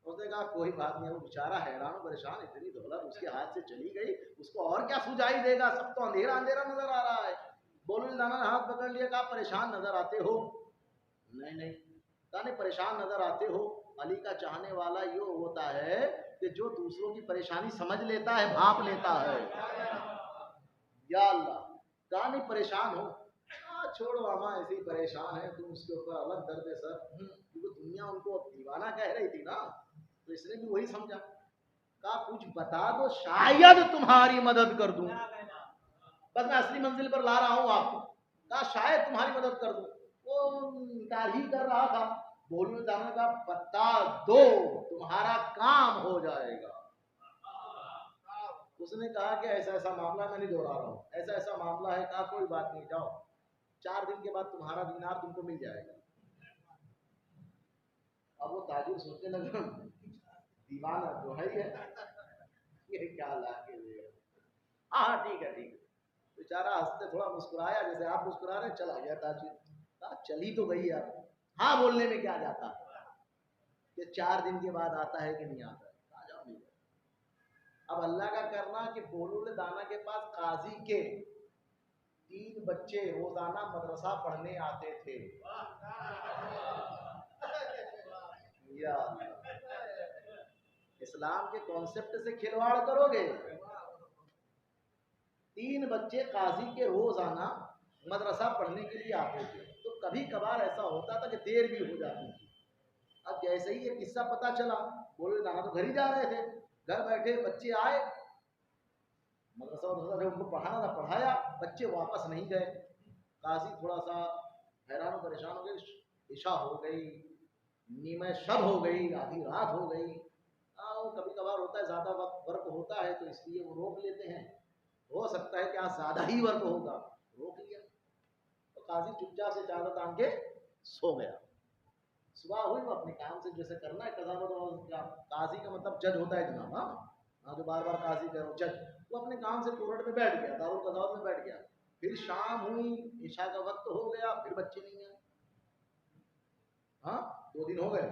اس نے کہا کوئی بات نہیں، وہ بیچارہ حیران و پریشان، اتنی دولت اس کے ہاتھ سے چلی گئی، اس کو اور کیا سجائی دے گا، سب تو اندھیرا اندھیرا نظر آ رہا ہے۔ بولو دانا نے ہاتھ پکڑ لیا، کہا پریشان نظر آتے ہو؟ نہیں نہیں۔ کہا نہیں پریشان نظر آتے ہو، علی کا چاہنے والا یہ ہوتا ہے کہ جو دوسروں کی پریشانی سمجھ لیتا ہے، بھاپ لیتا ہے۔ یا اللہ، کہا نہیں پریشان ہو؟ چھوڑو ماما، ایسے ہی پریشان ہے، تم اس کے اوپر الگ درد ہے سر، کیونکہ دنیا ان کو دیوانہ کہہ رہی تھی نا، تو اس نے بھی وہی سمجھا۔ کہا کچھ بتا دو شاید تمہاری مدد کر دوں، بس میں اصلی منزل پر لا رہا ہوں آپ کو۔ کہا شاید تمہاری مدد کر دوں۔ وہ انکار ہی کر رہا تھا۔ بولنے دانا کا بتا دو تمہارا کام ہو جائے گا۔ اس نے کہا کہ ایسا ایسا معاملہ، میں نہیں دوہرا رہا ہوں، ایسا ایسا معاملہ ہے۔ کہا کوئی بات نہیں، جاؤ، 4 دن کے بعد تمہارا دینار تم کو مل جائے گا۔ اب وہ تاجر سوچنے لگا دیوانہ تو ہے ہی ہے، یہ کیا لا کے لے گا۔ ہاں ٹھیک ہے ٹھیک ہے۔ بیچارہ ہنستے تھوڑا مسکرایا جیسے آپ مسکرا رہے، چلا گیا تاجر۔ کہا چلی تو گئی آپ، ہاں بولنے میں کیا جاتا کہ 4 دن کے بعد آتا ہے کہ نہیں آتا ہے، آ جاؤ نہیں۔ اب اللہ کا کرنا کہ بولول دانا کے پاس قاضی کے 3 بچے روزانہ مدرسہ پڑھنے آتے تھے۔ یا اسلام کے کانسیپٹ سے کھلواڑ کرو گے۔ 3 بچے قاضی کے روزانہ مدرسہ پڑھنے کے لیے آتے تھے، تو کبھی کبھار ایسا ہوتا تھا کہ دیر بھی ہو جاتی تھی۔ اب جیسے ہی یہ قصہ پتا چلا، بولے دانا تو گھر ہی جا رہے تھے، گھر بیٹھے بچے آئے، مدرسہ ان کو پڑھانا تھا، پڑھایا، بچے واپس نہیں گئے۔ قاضی تھوڑا سا حیران و پریشان ہو گئے، عشاء ہو گئی، نیمہ شب ہو گئی، آدھی رات ہو گئی۔ کبھی کبھار ہوتا ہے زیادہ وقت ورک ہوتا ہے تو اس لیے وہ روک لیتے ہیں، ہو سکتا ہے کہ آج زیادہ ہی ورک ہوگا، روک لیا۔ تو قاضی چپچاپ سے چادر تان کے سو گیا۔ صبح ہوئی، وہ اپنے کام سے جیسے کرنا ہے قضاوت، قاضی کا مطلب جج ہوتا ہے جناب، ہاں جو بار بار قاضی کہہ رہا ہوں جج، وہ اپنے کام سے کورٹ میں بیٹھ گیا، دارالقضاوت میں بیٹھ گیا۔ پھر شام ہوئی، عشاء کا وقت ہو گیا، پھر بچے نہیں آئے۔ ہاں 2 دن ہو گئے،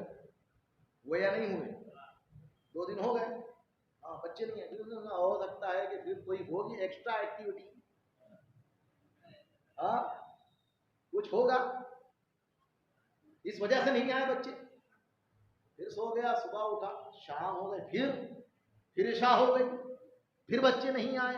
ہوئے یا نہیں ہوئے؟ 2 دن ہو گئے، ہاں بچے نہیں ہیں۔ ہو سکتا ہے کہ پھر کوئی ہوگی ایکسٹرا ایکٹیویٹی، ہاں کچھ ہوگا، اس وجہ سے نہیں آئے بچے۔ پھر سو گیا، صبح اٹھا، شام ہو گئے، پھر عشاء ہو گئی، پھر بچے نہیں آئے۔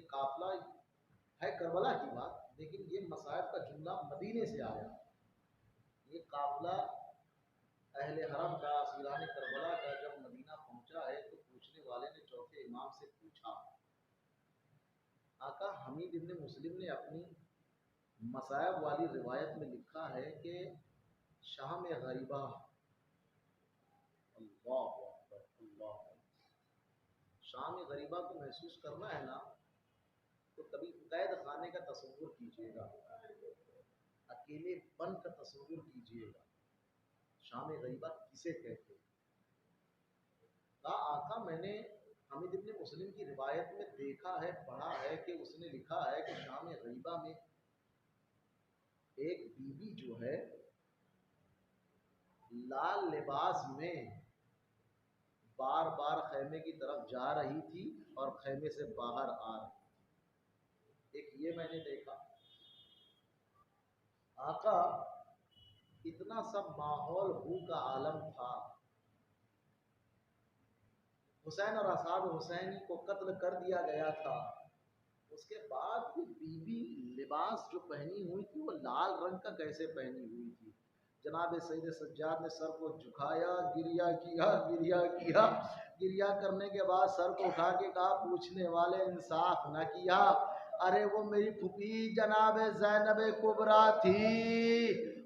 یہ قافلہ ہے کربلا کی بات، لیکن یہ مصائب کا جملہ مدینے سے آیا۔ یہ قافلہ اہل حرم کا، اسیران کربلا کا جب مدینہ پہنچا ہے تو پوچھنے والے نے چوتھے امام سے پوچھا، آقا حمید ابن مسلم نے اپنی مصائب والی روایت میں لکھا ہے کہ شام غریبہ، اللہ اکبر اللہ، شام غریبہ کو محسوس کرنا ہے نا تو کبھی قید خانے کا تصور کیجیے گا، اکیلے پن کا تصور کیجیے گا۔ شام غریبہ کسے کہتے ہیں؟ آقا میں نے حمید ابن مسلم کی روایت میں دیکھا ہے، پڑھا ہے کہ اس نے لکھا ہے کہ شام غریبہ میں ایک بی بی جو ہے لال لباس میں بار بار خیمے کی طرف جا رہی تھی اور خیمے سے باہر آ رہی تھی، ایک یہ میں نے دیکھا۔ آقا اتنا سب ماحول ہو کا عالم تھا، حسین اور اصحاب حسین کو قتل کر دیا گیا تھا، اس کے بعد بھی بی بی لباس جو پہنی ہوئی تھی وہ لال رنگ کا کیسے پہنی ہوئی تھی؟ جناب سید سجاد نے سر کو جھکایا، گریا کیا، گریا کیا، گریا کرنے کے بعد سر کو اٹھا کے کہا، پوچھنے والے انصاف نہ کیا، ارے وہ میری پھوپھی جناب زینب کبریٰ تھی،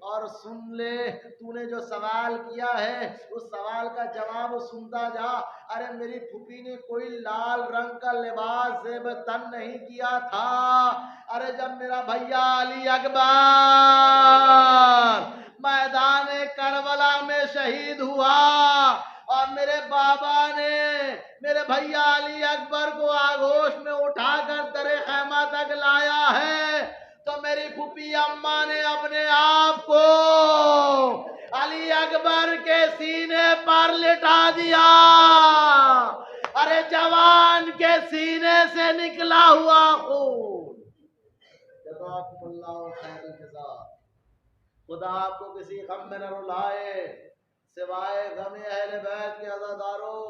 اور سن لے تو نے جو سوال کیا ہے اس سوال کا جواب سنتا جا، ارے میری پھوپھی نے کوئی لال رنگ کا لباس زیب تن نہیں کیا تھا، ارے جب میرا بھیا علی اکبر میدان کربلا میں شہید ہوا اور میرے بابا نے میرے بھیا علی اکبر کو آگوش میں اٹھا کر درے خیمہ تک لایا ہے تو میری پھوپھی اماں نے اپنے آپ کو علی اکبر کے سینے پر لٹا دیا، ارے جوان کے سینے سے نکلا ہوا خون۔ جزاکم اللہ خیر الجزا۔ خدا آپ کو کسی غم میں نہ رلائے سوائے غم اہل بیت کے عزاداروں۔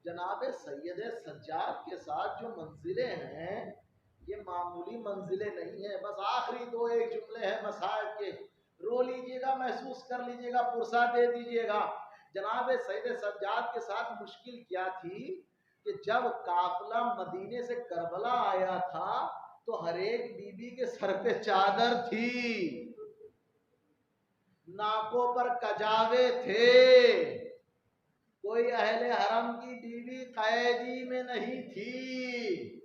جناب سید سجاد کے ساتھ جو منزلیں ہیں یہ معمولی منزلیں نہیں ہیں۔ بس آخری دو ایک جملے ہیں مصائب کے، رو لیجئے گا، محسوس کر لیجئے گا، پرسہ دے دیجئے گا۔ جناب سید سجاد کے ساتھ مشکل کیا تھی کہ جب قافلہ مدینے سے کربلا آیا تھا تو ہر ایک بی بی کے سر پہ چادر تھی، ناکوں پر کجاوے تھے، کوئی اہل حرم کی بیوی قیدی میں نہیں تھی،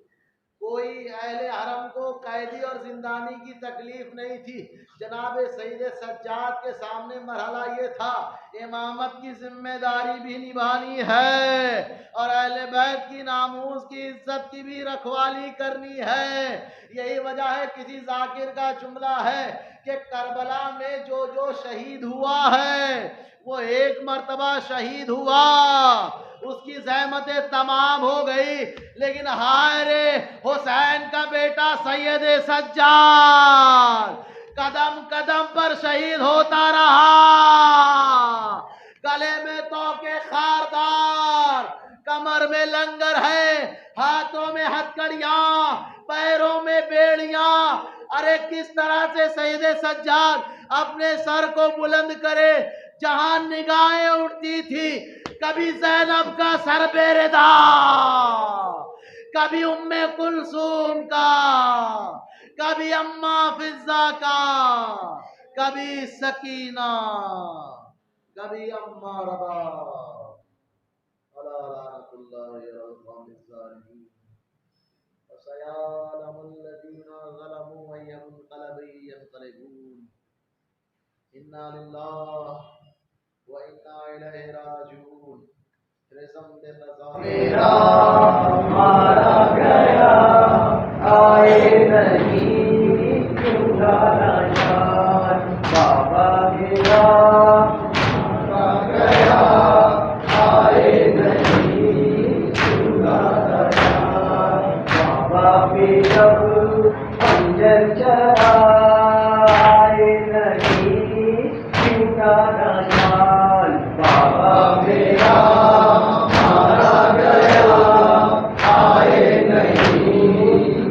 کوئی اہل حرم کو قیدی اور زندانی کی تکلیف نہیں تھی۔ جناب سید سجاد کے سامنے مرحلہ یہ تھا، امامت کی ذمہ داری بھی نبھانی ہے اور اہل بیت کی ناموس کی عزت کی بھی رکھوالی کرنی ہے۔ یہی وجہ ہے، کسی ذاکر کا جملہ ہے کہ کربلا میں جو جو شہید ہوا ہے وہ ایک مرتبہ شہید ہوا، اس کی زحمتیں تمام ہو گئی، لیکن ہائے رے حسین کا بیٹا سید سجاد قدم قدم پر شہید ہوتا رہا، گلے میں توکے خاردار، کمر میں لنگر ہے، ہاتھوں میں ہتھکڑیاں، پیروں میں بیڑیاں۔ ارے کس طرح سے سید سجاد اپنے سر کو بلند کرے، جہاں نگاہیں اٹھتی تھی کبھی زینب کا سر بیردا، کبھی ام کلثوم کا، کبھی اماں فضہ کا، کبھی سکینہ، کبھی اماں ربا، لعنت اللہ علی القوم الظالمین۔ وسيعلم الذين ظلموا أي منقلب ينقلبون إنا لله وإنا إليه راجعون۔ میرا مارا گیا آئے نہیں چھڑانا جان، بابا میرا مارا گیا آئے نہیں چھڑانا جان، بابا میرا پنجر چرا آئے نہیں چھڑانا جان، بابا میرا مارا گیا آئے نہیں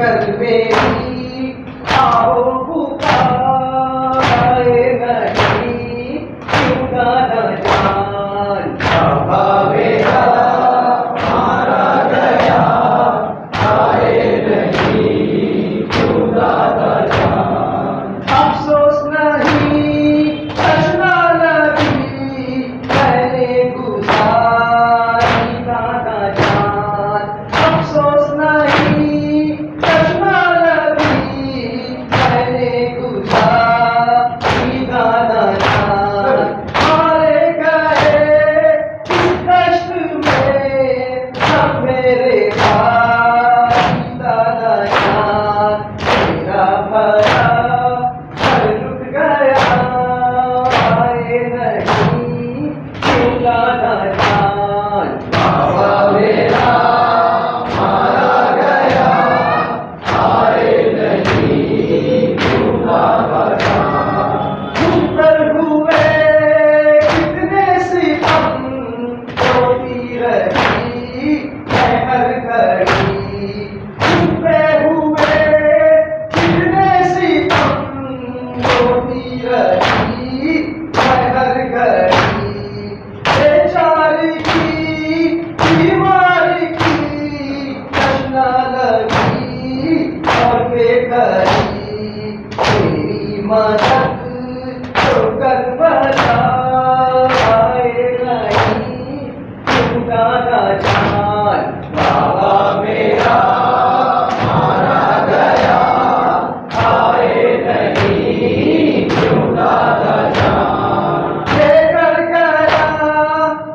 کر میری آہو پکارے نہیں کیوں دادا جان بابا میرا مارا گیا آئے نہیں کیوں دادا جان افسوس نہیں چشمہ نبی میں نے گزاری دادا جان افسوس نہیں چشمہ نبی میں نے گزاری دادا جان مارے گئے اس دشت میں سب میرے بھائی دادا جان میرا بھلا گھر لٹ گیا آئے نہیں کیوں دادا جان بابا میرا مارا گیا آئے نہیں کیوں بابا جان تم پر ہوئے کتنے ستم ہوتی رہی ہے ہر گھڑی تم پہ ہوئے کتنے ستم ہوتی رہی ہے ہر گھڑی بیچاری کی بیماری کی چشمہ لگی اور بے گھری تیری مدد تو کر بلا آئے نہیں کیوں دادا جان بابا میرا مارا گیا آئے نہیں کیوں دادا جان لے کر گیا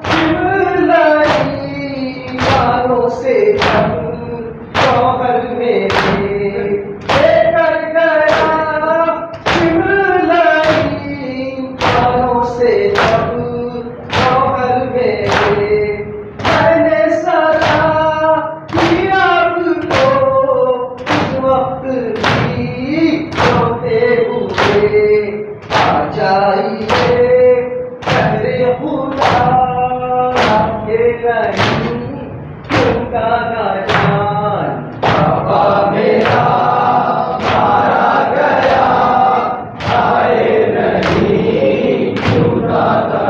چملائی والوں سے جب شوہر میرے لے کر گیا چملائی والوں سے جب شوہر میرے میں نے سزا دی آپ کو اس وقت بھی روتے ہوئے آ جائیے شہر خدا کے نہیں کیوں دادا جان بابا میرا مارا گیا آئے نہیں کیوں دادا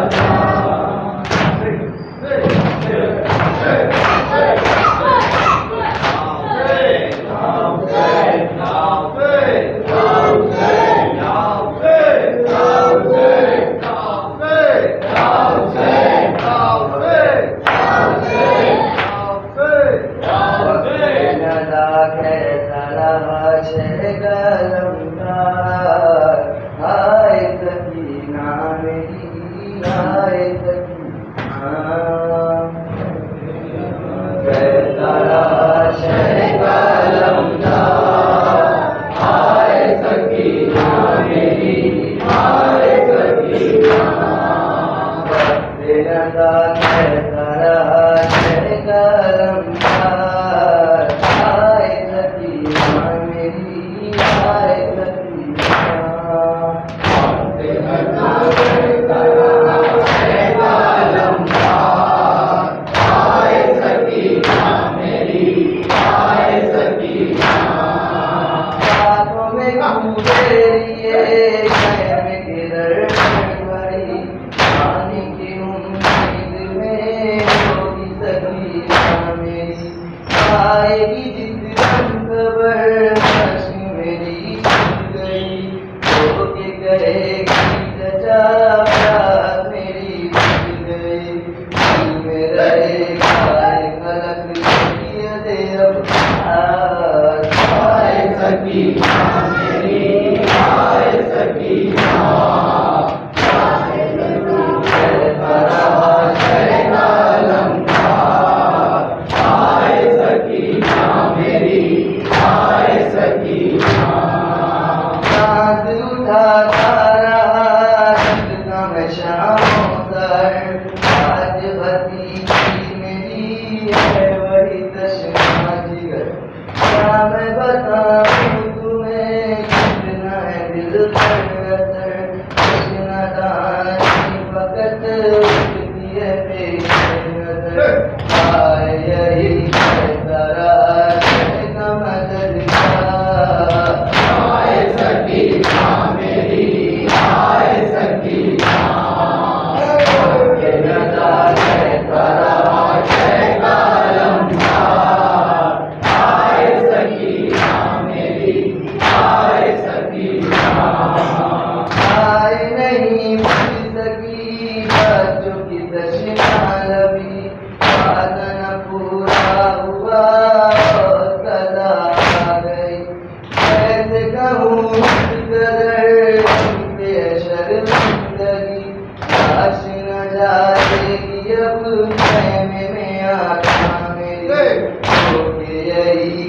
گئی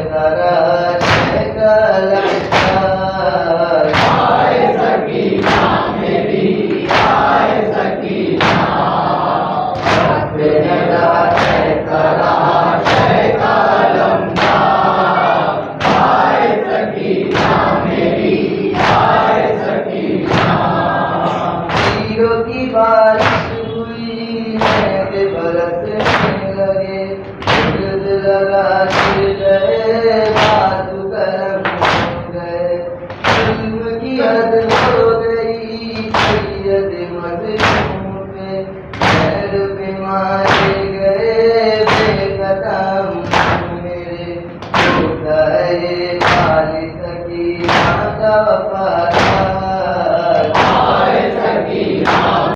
طرح کلمدار آئے سکینہ میری آئے سکینہ رب ندا طرح کلمدار آئے سکینہ میری آئے سکینہ تیروں کی بارش ہوئی ہے کہ برسنے لگے لگا گئے بات کرم ہو گئے علم کی حد ہو گئی سید مظلوم پہ خیر بیمارے گئے بے قدم میرے ہوتا ہے خالی سکینہ کا